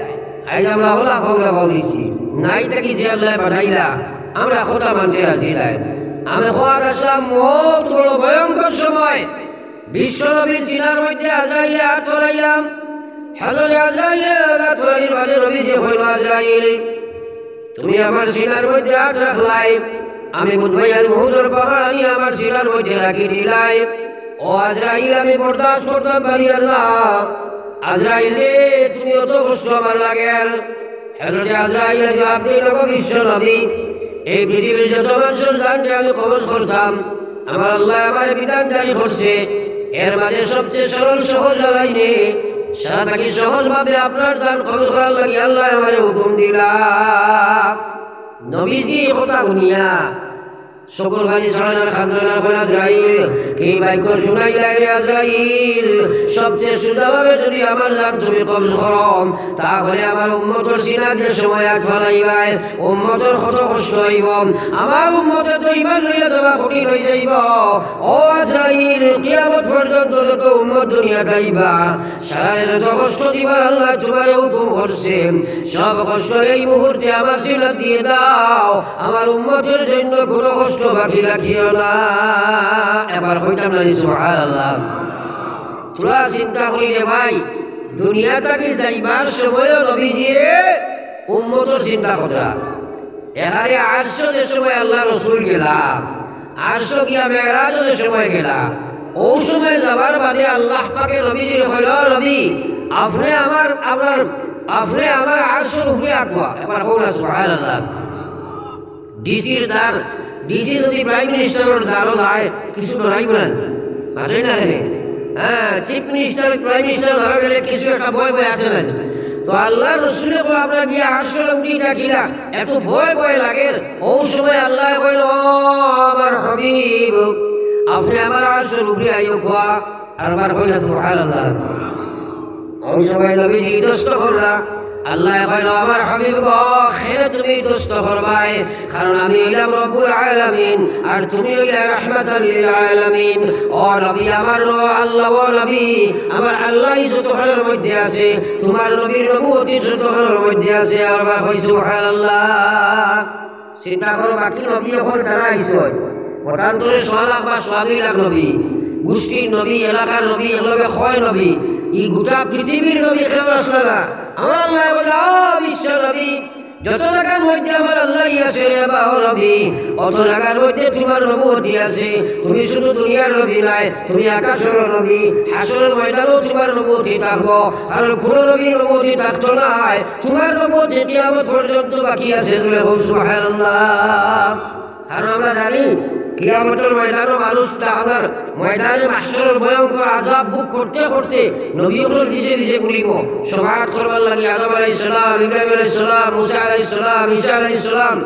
আজ আমরা আল্লাহ বাউলা বাউলিছি নাই থাকি যে আল্লাহ বানাইলা আমরা কথা মানতে রাজি নাই আমি খোয়ার আসলাম বহুত বড় ভয়ঙ্কর সময় বিশ্বনবীর সিনার মধ্যে আজরাইলে হাত ফলাইলাম হযরত আজরাইলে হাত ফলাইল বাদে নবী যে হইল আজরাইল তুমি আমার সিনার মধ্যে হাত রাখলাই আমি বুঝাইয়ার হুজুর পাহাড় আনি আমার সিনার মধ্যে রাখি দিলাই ও আজরাইল আমি বরদাস্ত করতাম পারি আল্লাহ আজরাইল তুমি অত কষ্ট আমার লাগেন হযরত আজরাইলের জবাব দিল বিশ্বনবী এই পৃথিবীর যত মানুষের জানকে আমি কবজ করতাম আমার আল্লাহ আমার বিধান জারি করছে এর মাঝে সবচেয়ে সরল সহজ লাইনে সারা থাকি সহজ ভাবে আপনার দান কবজ করার লাগে আল্লাহ আমার হুকুম দিলা নবীজি কথা শুনিয়া সকল ভাই সারানার খান্দনার করে আজরাইল কি বাক্য শুনাইলাই রে আজরাইল সবচেয়ে সুদাভাবে যদি আমার জান তুমি কবজ করো তাহলে আমার উম্মতের সিনা যে সময় আগ ফলাইবাই উম্মতের কত কষ্ট হইব আমার উম্মতে তো ইমান লইয়া যাওয়া কঠিন হয়ে যাইব ও আজরাইল কিয়ামত পর্যন্ত যত উম্মত দুনিয়া গাইবা সারা যত কষ্ট দিবার আল্লাহ তোমার হুকুম করছে সব কষ্ট এই মুহূর্তে আমার সিনা দিয়ে দাও আমার উম্মতের জন্য কোনো কষ্ট বাকি রাখিও না এবার হইতাম না সুবহানাল্লাহ তোরা চিন্তা করি রে ভাই দুনিয়াটাকে যাইবার সময় নবীজি উম্মতের চিন্তা করা এখানে আরশো যে সময় আল্লাহ রসুল গেলা আরশো গিয়া মেরাজের সময় গেলা ও সময় যাবার বাদে আল্লাহ পাকে নবীজি হইল নবী আপনি আমার আরশোর উপরে আঁকবা এবার হোক না সুবহানাল্লাহ ডিসির দ্বার ডিসি যদি প্রাইম মিনিস্টারের দ্বারও যায় কিছু তো রাখবেন মাঝে না হ্যাঁ চিফ মিনিস্টার প্রাইম মিনিস্টার ধরা গেলে কিছু একটা বই বই আসে না তো আল্লাহ রসুলে আমরা গিয়ে আসলে উঠি দেখিলা এত ভয় ভয় লাগে। ও সময় আল্লাহ কইল আমার হাবিব আপনি আমার আসল উঠে আইও খোয়া আরবার কইলা সুবহানাল্লাহ। ওই সময় নবীজি ইতস্ত করলা আল্লাহ কইল আমার হাবিব গো খেরে তুমি ইতস্ত করবাই কারণ আমি হইলাম রব্বুল আলামিন আর তুমি হইলা রাহমাতাল লিল আলামিন। ও নবী আমার আল্লাহ ও নবী আমার আল্লাহই যত হলের মধ্যে আছে তোমার নবীর নবুয়তি যত হলের মধ্যে আছে। আরবার কই সুবহানাল্লাহ। চিন্তা করো বাকি নবী এখন তারা আইছে মতান্তরে 6 লাখ বা 2 লাখ নবী গোষ্ঠীর নবী এলাকার নবী এগুলোকে হয় নবী ই গোটা পৃথিবীর নবী কেউ আসলো না। আমার আল্লাহ বলে বিশ্ব নবী যত টাকার মধ্যে আমার আল্লাহ আছে রে বাবা নবী অত টাকার মধ্যে তোমার নবুয়তি আছে। তুমি শুধু দুনিয়ার নবী নাই তুমি আকাশের নবী হাসরের ময়দানেও তোমার নবুয়তি থাকবো কারণ কোন নবীর নবুয়তি থাকতো না তোমার নবুয়তি কিয়ামত পর্যন্ত বাকি আছে। তুমি সুবহানাল্লাহ। কারণ আমরা জানি কিয়ামতের ময়দানে মানুষ তাহার ময়দানে মাহশরের ভয়ঙ্কর আযাব ভোগ করতে করতে নবীগুলোর পিছে পিছে ঘুরিব শফাআত করবার লাগি আদম আলাইহিস সালাম ইব্রাহিম আলাইহিস সালাম মুসা আলাইহিস সালাম ঈসা আলাইহিস সালাম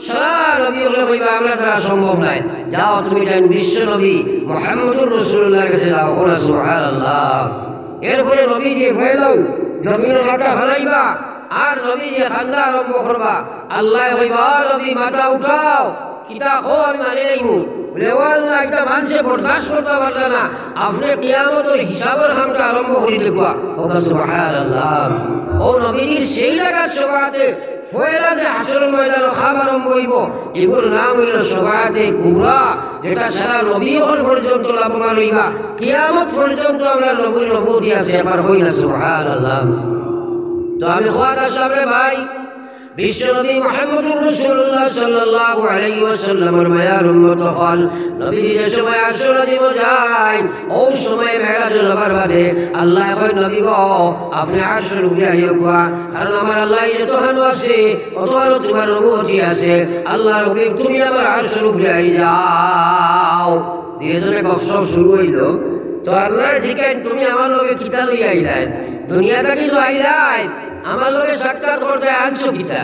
সারা নবীগুলো কইবা আমরা দ্বারা সম্ভব নাই। যাও তুমি যান বিশ্ব নবী মুহাম্মদুর রাসূলুল্লাহর কাছে যাও। সুবহানাল্লাহ। এরপরে নবী যে ভয় দাও জমিনের মাথা হারাইবা আর নবী যে খান্দা আরম্ভ করবা আল্লাহ কইবা নবী মাথা উঠাও কিতা খো আমি মানে নাইমু বলে ও আল্লাহ এটা মানুষে বরদাস্ত করতে পারবে না আপনি কিয়ামতের হিসাবের কামটা আরম্ভ করে দেখবা। সুবহানাল্লাহ। ও নবীর সেই জায়গার শফাআতে ফয়লা যে হাসরের ময়দানে খাবার আরম্ভ হইব এগুলোর নাম হইল শফাআতে কুবরা যেটা সারা নবী হল পর্যন্ত লাভবান হইবা কিয়ামত পর্যন্ত আমরা নবীর নবুয়তি আছে আমার হইনা। সুবহানাল্লাহ। তো আমি খোয়াত আসলাম রে ভাই বিশ্বনবী মুহাম্মদুর রাসূলুল্লাহ সাল্লাল্লাহু আলাইহি ওয়াসাল্লামের মায়ার উম্মত হল নবী যে সময় আসর দিব যায় ওই সময় মেরাজ যাবার বাদে আল্লাহ কয় নবী গো আপনি আসর উঠে আইও কারণ আমার আল্লাহ যত হানু আছে অত আরো তোমার নবুয়তি আছে। আল্লাহ নবী তুমি আমার আসর উঠে আই যাও দিয়ে জনে গপসপ শুরু হইল। তো আল্লাহ জিজ্ঞাসা তুমি আমার লগে কিতা লই আইলাই দুনিয়াটা কি আইলাই আমার লগে সাক্ষাৎ করতে আনছো কিতা।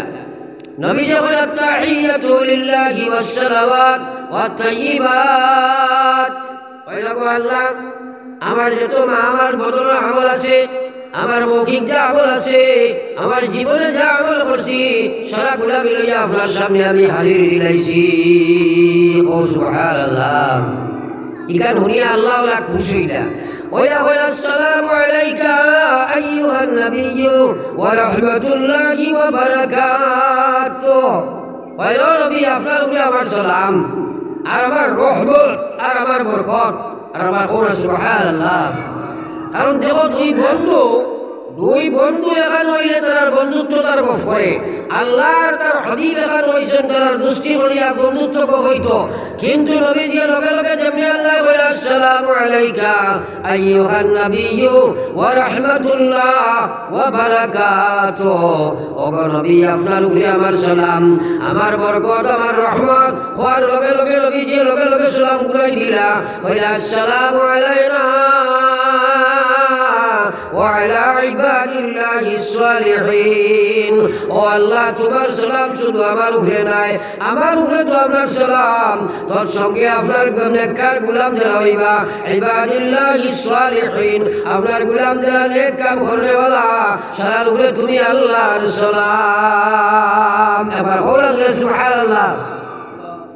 নবী যখন আত-তাহিয়াতু লিল্লাহি ওয়াস সালাওয়াত ওয়াত তাইয়্যিবাত কইলা গো আল্লাহ আমার যত আমার বদল আমল আছে আমার মৌখিক যা আমল আছে আমার জীবনে যা আমল করছি সারাগুলা মিলাইয়া আপনার সামনে আমি হাজির দিলাইছি। ও সুবহানাল্লাহ। ইকান হুনিয়া আল্লাহ ওয়া খুশিলা ويقول السلام عليك أيها النبي ورحمة الله وبركاته ويا نبي أفضل আমার সালাম আর আমার রহমত আর আমার বরকত আর আমার সুবহানাল্লাহ। কারণ দেখো দুই বন্ধু এখানে হইলে তার বন্ধুত্ব তার করে আল্লাহ তার হাবিব এখানে হইছেন তার দৃষ্টি করিয়া বন্ধুত্ব হইতো কিন্তু নবী দিয়ে লগে লগে যেমনি আল্লাহ বলে আসসালামু আলাইকা আইয়ুহান নাবিয়্যু ওয়া রাহমাতুল্লাহ ওয়া বারাকাতুহু ও নবী আপনার উপরে আমার সালাম আমার বরকত আমার রহমত হওয়ার লগে লগে নবী দিয়ে লগে লগে সালাম ঘুরাই দিলা বলে আসসালামু আলাইনা وعلى عباد الله الصالحين ও আল্লাহ তোমার সালাম শুধু আমার উপরে নাই আমার উপরে তো আপনার সালাম তোর সঙ্গে আপনার নেককার গোলাম যারা হইবা ইবাদিল্লাহিস সালিহিন আপনার গোলাম যারা নেক কাম করেওয়ালা সারার উপরে তুমি আল্লাহর সালাম। এবার হলো সুবহানাল্লাহ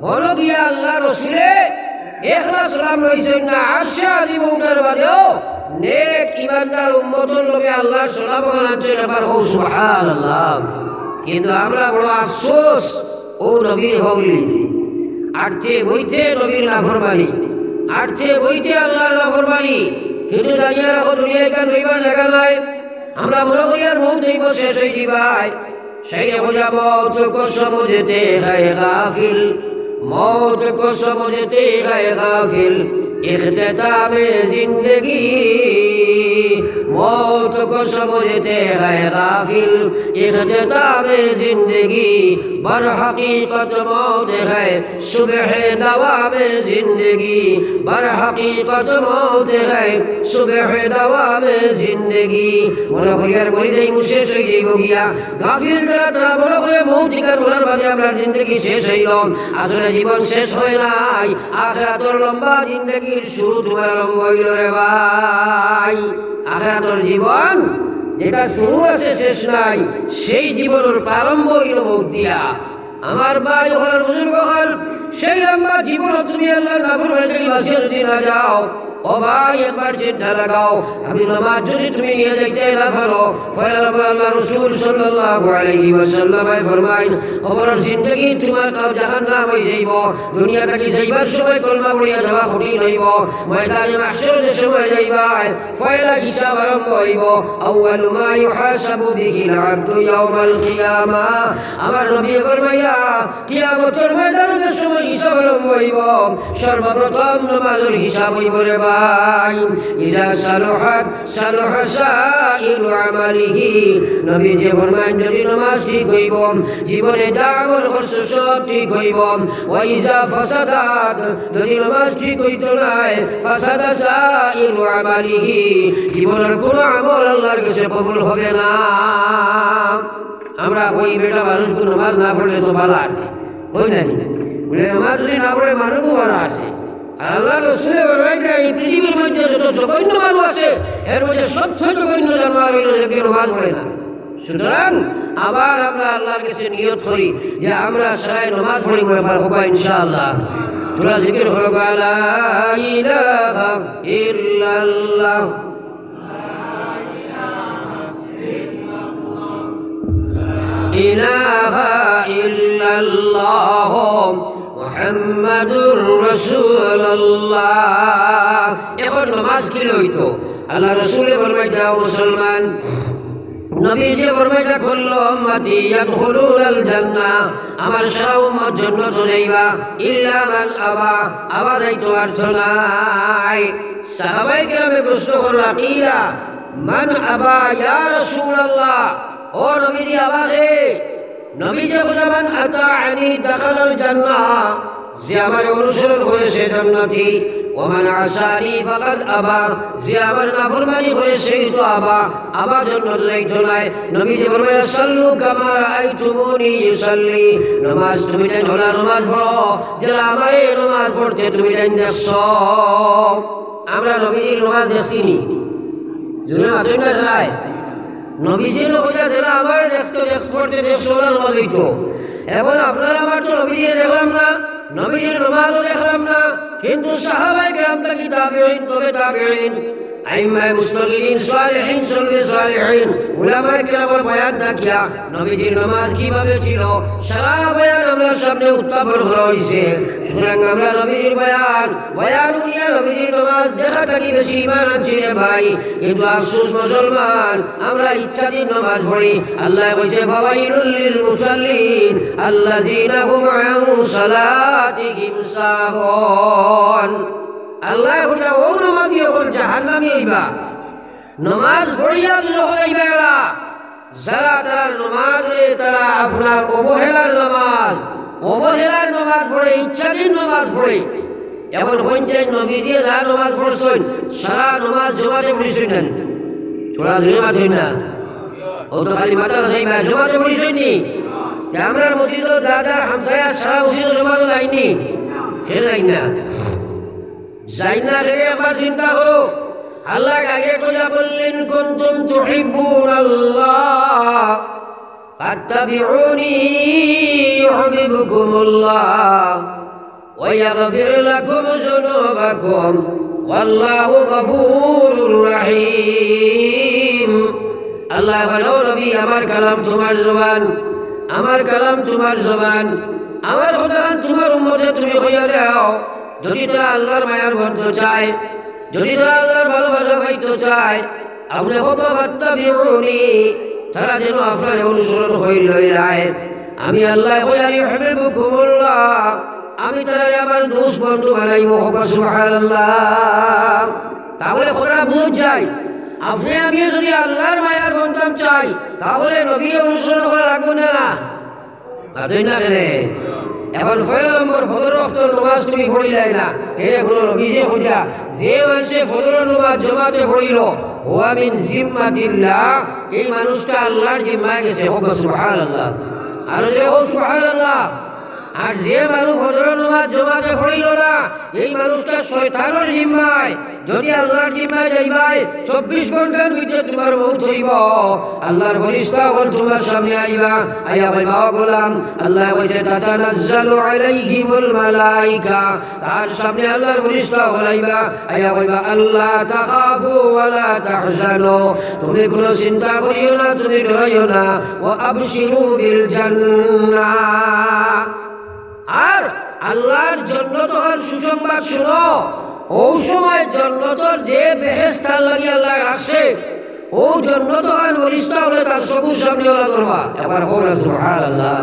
হলো গিয়া আল্লাহ রাসূলে ইখলাস সালাম রইছেন না আরশে আজিম উঠার বাদেও নেক ইমানদার উম্মতের লোকে আল্লাহর সালাম আনছে। এবার ও সুবহানাল্লাহ। কিন্তু আমরা বড় আফসোস ও নবীর হক লিছি আটছে বইতে নবীর নাফরমানি আটছে বইতে আল্লাহর নাফরমানি কিন্তু জানিয়া রাখো দুনিয়ায় কেন রইবার জায়গা নাই। আমরা মনে করি আর মৌত হইব শেষ হয়ে দিবাই সেই বোঝা মৌত কো সমঝতে হ্যায় গাফিল মৌত কো সমঝতে হ্যায় গাফিল इख्तितामे जिंदगी मौत को समझते हैं गाफिल इख्तितामे जिंदगी बर हकीकत मौत है सुबह दवामे जिंदगी बर हकीकत मौत है सुबह दवामे जिंदगी মনে করি আর বলি যাই শেষ হয়ে যাইব গিয়া গাফিল যারা তারা মনে করে মৌতিকার বলার বাদে আপনার জিন্দগি শেষ হইল আসলে জীবন শেষ হয় নাই আখিরাতের লম্বা জিন্দগির শুরু তোমার আরম্ভ হইল রে ভাই আখিরাতের জীবন যেটা শুরু আছে শেষ নাই সেই জীবনের প্রারম্ভ হইল মৌত দিয়া আমার ভাই হল বুজুর্গ হল সেই লম্বা জীবন তুমি আল্লাহর নাফরমানি বাসির দিনা যাও ও ভাই একবার চিন্তা লাগাও আমি নামাজ যদি তুমি নিয়ে যাইতে না পারো আল্লাহ রাসূল সাল্লাল্লাহু আলাইহি ওয়াসাল্লাম ফরমায় কবর জিন্দেগি তোমার কাব জাহান্নাম হয়ে যাইব দুনিয়া থেকে যাইবার সময় কলমা পড়িয়া যাওয়া কঠিন হইব ময়দানে মাহশরের সময় যাইবা ফয়লা হিসাব আরম্ভ হইব আউয়ালু মা ইউহাসাবু বিহি আল-আবদু ইয়াউমাল কিয়ামা আমার নবী ফরমাইয়া কিয়ামতের ময়দানের সময় হিসাব আরম্ভ হইব সর্বপ্রথম নামাজের হিসাব হইব রে ইজা সালুহাত সালুহা সাইরু আমালিহি নবী যে ফরমান যদি নামাজ ঠিক হইব জীবনে যা আমল করছো সব ঠিক হইব ওয়া ইজা ফাসাদাত যদি নামাজ ঠিক হইতো না ফাসাদা সাইরু আমালিহি জীবনের কোনো আমল আল্লাহর কাছে কবুল হবে না আমরা কই বেটা মানুষ নামাজ না পড়লে তো ভালো আছে কই না বলে নামাজ যদি না পড়ে মানুষ ভালো আছে আল্লাহ রাসূল বলেন এই পৃথিবীর মধ্যে যত জঘন্য মানুষ আছে এর মধ্যে সবচেয়ে জঘন্য জানোয়ার হলো যে নামাজ পড়ে না সুতরাং আবার আমরা আল্লাহর কাছে নিয়ত করি যে আমরা সবাই নামাজ পড়িব পারবো ইনশাআল্লাহ তোরা জিকির করো লা ইলাহা ইল্লাল্লাহ ইলাহা ইল্লাল্লাহ মুহাম্মাদুর রাসূলুল্লাহ এখন নামাজ কি হইতো আল্লাহ রাসূল ফরমায় যাও মুসলমান নবী যে ফরমায় কুল্লু উম্মতি ইয়াদখুলুনাল জান্নাহ আমার সারা উম্মত জান্নাতে যাইবা ইল্লা মান আবা যাইতো আর নাই সাহাবায়ে কেরামে প্রশ্ন করলা কিরা মান আবা ইয়া রাসূলুল্লাহ ও নবী আবারে নবী যে বলেন আতাআনি দাখালাল জান্নাহ যে আমার অনুসরণ করে সে জান্নাতি ওয়া মান আসানি ফাকাদ আবা যে আমার নাফরমানি করে সে তো আবা জান্নাত যাইতো না নবী যে বলেন সাল্লু কামা রাআইতুমুনি ইউসাল্লি নামাজ তুমি জানো না নামাজ পড়ো যারা আমারে নামাজ পড়তে তুমি দেখছো আমরা নবীর নামাজ দেখিনি জুনা আছেন না যায় নবীজির হইয়া যারা আমার দেখতে এক্সপোর্টে দেশওয়ালা নামাজ হইতো এখন আপনারা আমার তো নবীজির দেখলাম না নবীজির নামাজও দেখলাম না কিন্তু সাহাবায়ে কেরাম থেকে তাবেঈন তবে তাবেঈন আইম্মায়ে মুস্তাগিরিন সালিহিন সলবে সালিহিন উলামায়ে কেরামের বয়ান দেখিয়া নবীজির নামাজ কিভাবে ছিল সারা বয়ান আমরা সামনে উত্থাপন করা হইছে সুতরাং আমরা নবীজির বয়ান নিয়ে নবীজির নামাজ দেখা থাকি বেশি ঈমান আনছি রে ভাই কিন্তু আফসোস মুসলমান আমরা ইচ্ছাধীন নামাজ পড়ি আল্লাহ কইছে ফাওয়াইলুল লিল মুসাল্লিন আল্লাযিনা হুম আন সালাতিহিম সাহুন আল্লাহ কইছে ও নামাজি হল জাহান্নামী হইবা নামাজ পড়িয়া হইবা যারা তারা নামাজে তারা আপনার অবহেলার নামাজ পড়ে ইচ্ছাধীন নামাজ পড়ে এখন পঞ্চায়েত নবীজি যা নামাজ পড়ছেন সারা নামাজ জমাতে পড়েছেন না ছোড়া ধরে মাছেন না ও তো খালি মাথা যাইবা জমাতে পড়েছেন নি আমরা মসজিদ দাদা হামসায়া সারা মসজিদ জমাতে যাইনি হে যাই না রে একবার চিন্তা করো আল্লাহ আগে কইয়া বললেন কুনতুম তুহিব্বুনাল্লাহ ফাত্তাবিউনি ইউহিব্বুকুমুল্লাহ ওয়া ইয়াগফির লাকুম যুনুবাকুম ওয়াল্লাহু গফুরুর রহিম আল্লাহ বলো নবী আমার কালাম তোমার জবান আমার কালাম তোমার জবান আমার খোদা তোমার উম্মতে তুমি কইয়া দাও যদি তারা আল্লাহর মায়ার বন্ধু চায় যদি তারা আল্লাহর ভালোবাসা পাইতে চায় আপনি ফাত্তাবিউনি তারা যেন আপনার অনুসরণ হয়ে যায় আমি আল্লাহ ইউহিব্বুকুমুল্লাহ আমি তারা আমার দোস্ত বন্ধু বানাইব। সুবহানাল্লাহ। তাহলে খোদা বুঝ যায় আপনি আমি যদি আল্লাহর মায়ার বন্ধন চাই তাহলে নবী অনুসরণ করা লাগবে না। আছেন না রে? এখন ফজর নম্বর ফজর ওয়াক্তের নামাজ তুমি পড়িলাই না, এর কোনো নবীজি কইলা যে মানুষে ফজর নামাজ জামাতে পড়িল ওয়া মিন জিম্মাতিল্লাহ, এই মানুষটা আল্লাহর জিম্মায় গেছে। সুবহানাল্লাহ। আর যে সুবহানাল্লাহ। আর যে মানুষ ফজর নামাজ জামাতে পড়িল না এই মানুষটা শয়তানের জিম্মায়। যদি আল্লাহর জিম্মায় যাইবাই 24 ঘন্টার ভিতরে তোমার মৌত হইব। আল্লাহর ফেরেশতা হল তোমার সামনে আইবা, আয়া বলবা গোলাম আল্লাহ বলেছে তাতানাজ্জালু আলাইহিমুল মালাইকা, তার সামনে আল্লাহর ফেরেশতা হল আইবা, আয়া বলবা আল্লাহ তাখাফু ওয়া লা তাহজানু, তুমি কোনো চিন্তা করিও না, তুমি ডরাইও না, ওয়া আবশিরু বিল জান্নাহ। আর আল্লাহর জান্নাতের সুসংবাদ শুনো। ও সময় জান্নাতের যে বেহেশত লাগি আল্লাহ রাখছে ও জান্নাতের ফেরেশতা হলে তার চোখের সামনে ওলা করবা। এবার বলো সুবহানাল্লাহ।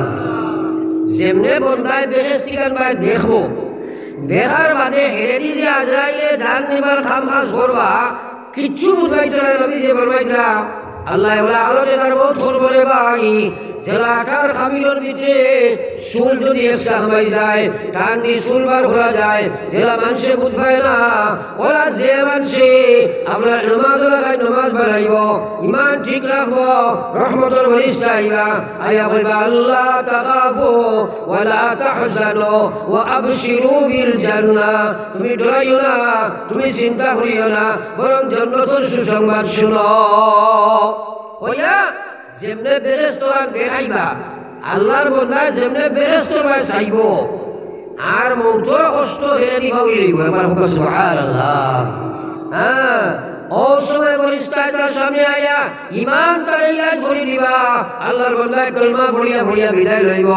যেমনে বন্দায় বেহেশত কান ভাই দেখবো, দেখার বাদে হেরে দিয়ে আজরাইলে ধান নিবার কাম কাজ করবা, কিচ্ছু বুঝাইতে না। নবী যে ফরমাইতা আল্লাহ ওলা আলো দেখার বহুত করবো রে ভাই। জেলাটার খামিরের ভিতরে চুল যদি একটা হয়ে যায় টান দিয়ে চুল বার হয়ে যায়, জেলা মানুষে বুঝায় না। ওরা যে মানুষে আপনার নামাজ লাগায় নামাজ বাড়াইব, ইমান ঠিক রাখবো, রহমতের ফেরেশতা আইবা, আয়া বলবা আল্লাহ তাখাফু ওয়া লা তাহজানু ওয়া আবশিরু বিল জান্নাহ, তুমি ডরাইও না, তুমি চিন্তা করিও না, বরং জান্নাতের সুসংবাদ শুনো। ওয়া যেমনে বেরেস্তরা দেখাইবা আল্লাহর বন্দা যেমনে বেরেস্তরা চাইব আর মৌতর কষ্ট হেরে দিবা হইব। এবার সুবহানাল্লাহ। হ্যাঁ, ও সময় ফেরেশতা তার সামনে আয়া ঈমান তারাইয়া ধরে দিবা, আল্লাহর বান্দায় কলমা পড়িয়া পড়িয়া বিদায় লইব।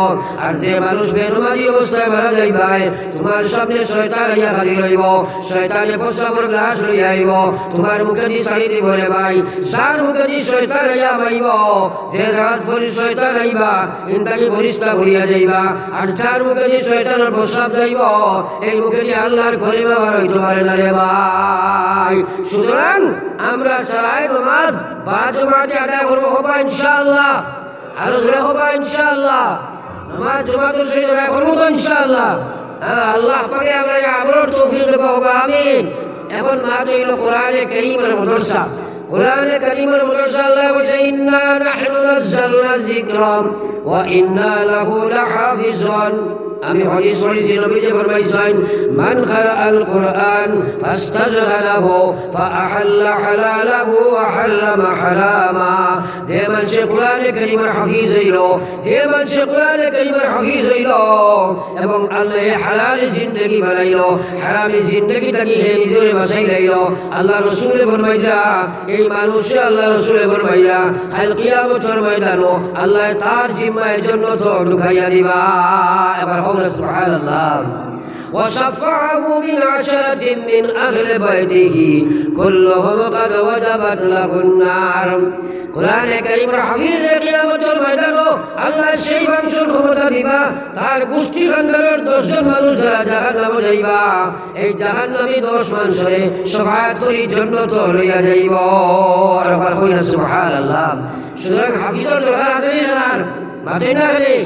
আর যে মানুষ বেনমাজি অবস্থায় মারা যাইবা তোমার সামনে শয়তান আইয়া খালি রইব, শয়তানে প্রস্রাবের গ্লাস লইয়া আইব, তোমার মুখে দি ছাড়ি দিব রে ভাই। যার মুখে দি শয়তান আইয়া পাইব, যে রাত ভরি শয়তান আইবা ইনতাকি ফেরেশতা ঘুরিয়া যাইবা। আর যার মুখে দি শয়তানের প্রস্রাব যাইব এই মুখে দি আল্লাহর কলিমা বার হইতে পারে না রে ভাই। সুতরাং আমরা সারাই নামাজ বা জামাতে আদায় করবো হবা ইনশাআল্লাহ। আর জোরে হবা ইনশাআল্লাহ। নামাজ জামাতের সাথে আদায় করবো তো ইনশাআল্লাহ। আল্লাহ পাকে আমরা আমলের তৌফিক দেব হবা, আমিন। এখন মা তো হইল কোরআনে কারীমের মাদ্রাসা। কোরআনে কারীমের মাদ্রাসা আল্লাহ বলেছে ইন্না নাহনু নাযালনা যিকরা ওয়া ইন্না লাহু লাহাফিজুন। আমি হাদিস পড়েছি নবীজি ফরমাইছেন মান ক্বারাআল কুরআন ফাস্তাজলাহু ফাআহাল্লা হালালাহু ওয়া হারামা হারামা। যে মানুষ কোরআনে কারীমের হাফিজ হইল, যে মানুষ কোরআনে কারীমের হাফিজ হইল এবং আল্লাহ হালাল জিন্দেগি বানাইল, হারামি জিন্দেগি থেকে নিজের বাঁচাই লইল, আল্লাহ রাসূল ফরমাইতা এই মানুষে আল্লাহ রাসূল ফরমাইয়া কাল কিয়ামতের ময়দানে আল্লাহ তার জিম্মায় জান্নাত ঢুকাইয়া দিবা। এবার سبحان الله وشفعه من 10 من أهل بيته كلهم قد وجبت له النار। কোরআন কারীমের হাফিজ কিয়ামতের ময়দানে আল্লাহ সেই মানুষের ক্ষমতা দিবা তার গোষ্ঠী খানদানের 10 জন মানুষ যারা জাহান্নামে যাইবা এই জাহান্নামী 10 মানুষের শাফাআত করি জান্নাত লইয়া যাইব। আর আবার কইনা সুবহানাল্লাহ। সুতরাং হাফিজের দরকার আছে না? মাঠে না রে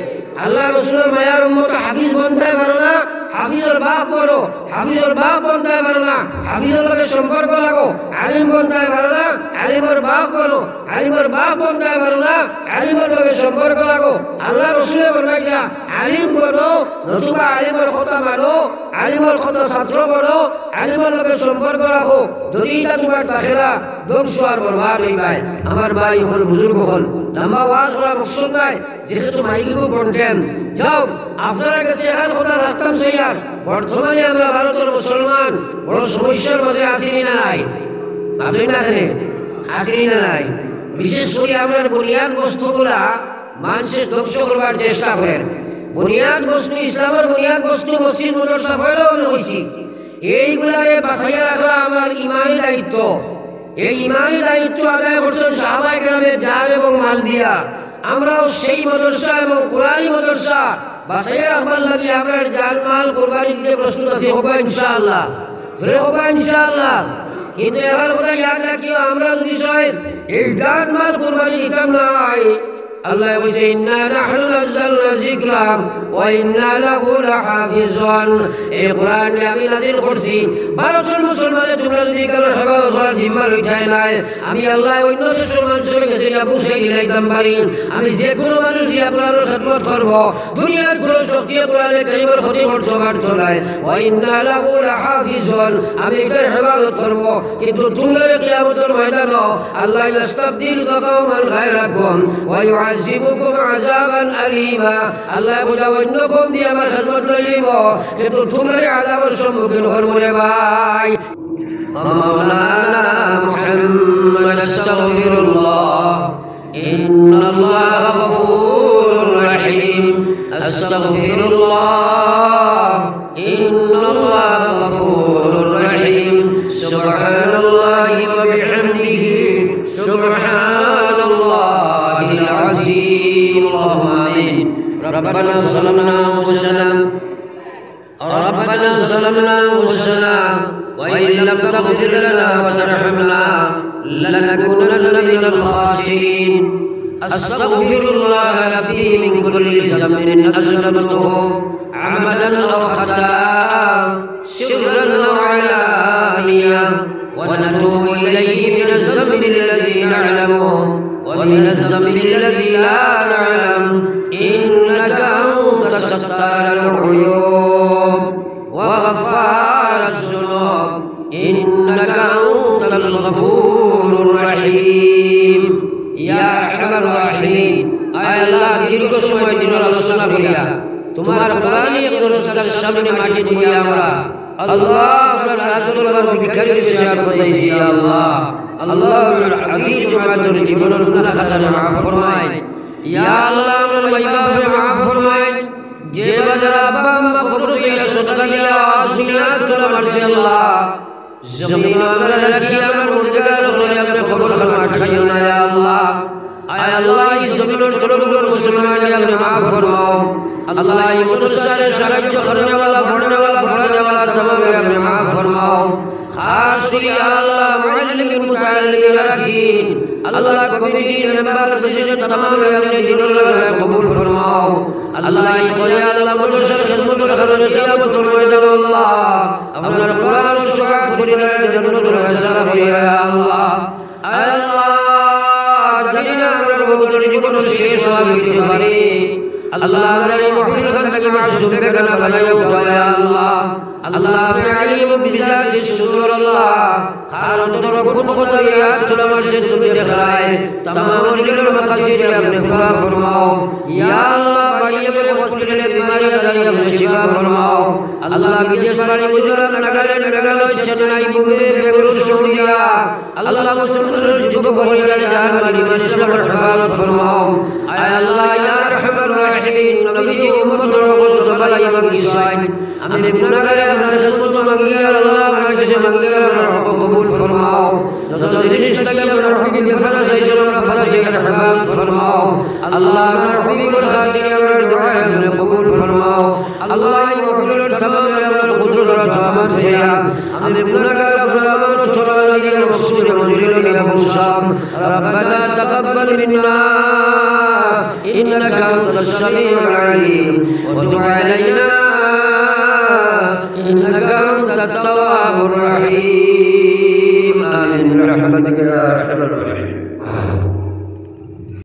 আল্লাহ রাসূলের মায়ার উম্মত হাফিজ বনতে পারো না, হাফিজের বাপ বলো, হাফিজের বাপ বনতে পারো না, হাফিজের লগে সম্পর্ক লাগো, আলিম বনতে পারো না, আলিমের বাপ বলো, আলিমের বাপ বনতে পারো না, আলিমের লগে সম্পর্ক লাগো। আল্লাহ রাসূল ফরমাইয়া আলিম বনো নতুবা আলিমের কথা মানো, আলিমের কথা ছাত্র বনো, আলিমের লগে সম্পর্ক রাখো। যদি এটা তোমার তাখেরা ধ্বংস আর বরবাদ হইবাই। আমার ভাই হল বুজুর্গ হল লম্বা ওয়াজ করা মকসদ নাই, যেহেতু মাইকও বলতেন যাও আপনারা কাছে এখন কথা রাখতাম সেইয়ার। বর্তমানে আমরা ভারতের মুসলমান বড় সমস্যার মধ্যে আসিনি না নাই? আসি না এখানে? আসিনি না নাই? বিশেষ করে আমরা বুনিয়াদ বস্তুগুলা মানুষের ধ্বংস করবার চেষ্টা করেন। বুনিয়াদ বস্তু ইসলামের বুনিয়াদ বস্তু মসজিদ মাদ্রাসা ফয়লাও হইছি, এইগুলারে বাঁচাইয়া রাখা আমার ইমানি দায়িত্ব। এই ইমানি দায়িত্ব আদায় করছেন সাহাবায়ে কেরামের জান এবং মাল দিয়া। আমরাও সেই মাদ্রাসা এবং কোরআনী মাদ্রাসা বাসায় রাখবার লাগি আমরা জানমাল কুরবানি দিতে প্রস্তুত আছি হবে ইনশাআল্লাহ হবে ইনশাআল্লাহ কিন্তু এবার কথা ইয়াদ রাখিও আমরা যদি এই জানমাল কুরবানি দিতাম নাই আল্লাহ বলেছে ইন্না নাহনু নাযালনা যিকরা ওয়া ইন্না লাহু লাহাফিজুন এই কোরআন আমি নাযিল করছি 12 জন মুসলমানের তোমরা যদি কারো হেফাজত করার জিম্মা লইতাই নাই আমি আল্লাহ অন্য দেশের মানুষের কাছে না পৌঁছে দিলাইতাম পারি আমি যে কোনো মানুষ দিয়ে আপনার খেদমত করব দুনিয়ার কোনো শক্তি কোরআনে কারিমের ক্ষতি করতে পারতো না ওয়া ইন্না লাহু লাহাফিজুন আমি এটার হেফাজত করব কিন্তু তোমরা কিয়ামতের ময়দানে আল্লাহ ইস্তাবদিল কওমান গায়রাকুম ওয়া يعذبكم عذابا أليما الله بوجا وإنكم دي أمر خدمت لليمو كتو تمري عذاب الشمك الغرمون باي مولانا محمد استغفر الله إن الله غفور رحيم استغفر الله إن الله غفور رحيم سبحان الله وبحمده سبحان الله العظيم اللهم آمين ربنا ظلمنا أنفسنا وإن لم تغفر لنا وترحمنا لنكونن من الخاسرين أستغفر الله ربي من كل ذنب أذنبته عمدا أو خطأ سرا أو علانية ونتوب إليه من الذنب الذي نعلمه ومن الذنب الذي لا نعلم إنك أنت ستار العيوب وغفار الذنوب إنك أنت الغفور الرحيم يا أرحم الراحمين أي الله ديرك سمع دين الله بيا تمہارا قرآن درست در سامنے ماٹی دیا ہمارا اللہ رسول اللہ بکری بشار فتحی یا اللہ اللہ العظیم جماعت الجبل الگناہ خطر معاف فرمائے یا اللہ من مجباب معاف فرمائے جیب جرابا مقبول کیا صدقہ کیا آواز بنیاد تلا مرسی اللہ زمین عمر رکھیا من مرجگار اپنے اپنے قبول خلمات خیونا یا اللہ اے اللہ اس زمین اور طلب مسلمان یا اپنے معاف فرماؤ اللہ یہ مدرسہ شرج کرنے والا پڑھنے والا پڑھنے والا تمام اپنے معاف فرماؤ خاص یا اللہ معلم المتعلم الرکین اللہ کمیٹی ممبر تجھے تمام اپنے دل میں قبول فرماؤ اللہ یہ اللہ مدرسہ خدمت کرنے قیامت المیدان اللہ اپنا قرآن و شفاعت کری جنت الحسنہ یا اللہ اے اللہ دلینا ربنا জীবন শেষ হইতে পারে আল্লাহ আমাদের মাহফিল খানকে মাসুম বেগানা বানাইও দয়া আল্লাহ আল্লাহ আপনি আলিম বিজাত সুদুর আল্লাহ খারত রব্বুল কদরিয়াত তুলামার से तुझे दिखाए तमाम दिलों में मकासिद अपने वफा फरमाओ या अल्लाह बारियों में हॉस्पिटल बीमारी अदाई अपने शिफा फरमाओ अल्लाह विदेश वाले गुजरात नागालैंड मेघालय चेन्नई मुंबई बेंगलुरु सऊदीया अल्लाह मुसलमान जुबक बोलने जान वाली मस्जिद पर हिफाजत फरमाओ ऐ अल्लाह या रहमान रहीम नबी उम्मत को तबाई मंगी साइन हमें गुनाहगार अपने खिदमत मांगी अल्लाह हमारे से मांगी को कबूल फरमाओ जो रिश्ता के अपने की फला से फला से हिफाजत फरमाओ अल्लाह हमारे को खातिर हमारे दुआ अपने कबूल फरमाओ अल्लाह मग़फ़िरत तमाम अपने कुदरत रहमत है हमें गुनाहगार फरमान छोड़ा लगे मकसूद मंजिल में अबू शाम रब्बना तक़ब्बल मिन्ना إنك أنت السميع العليم وتب علينا إنك أنت التواب الرحيم آمين برحمتك يا أرحم الراحمين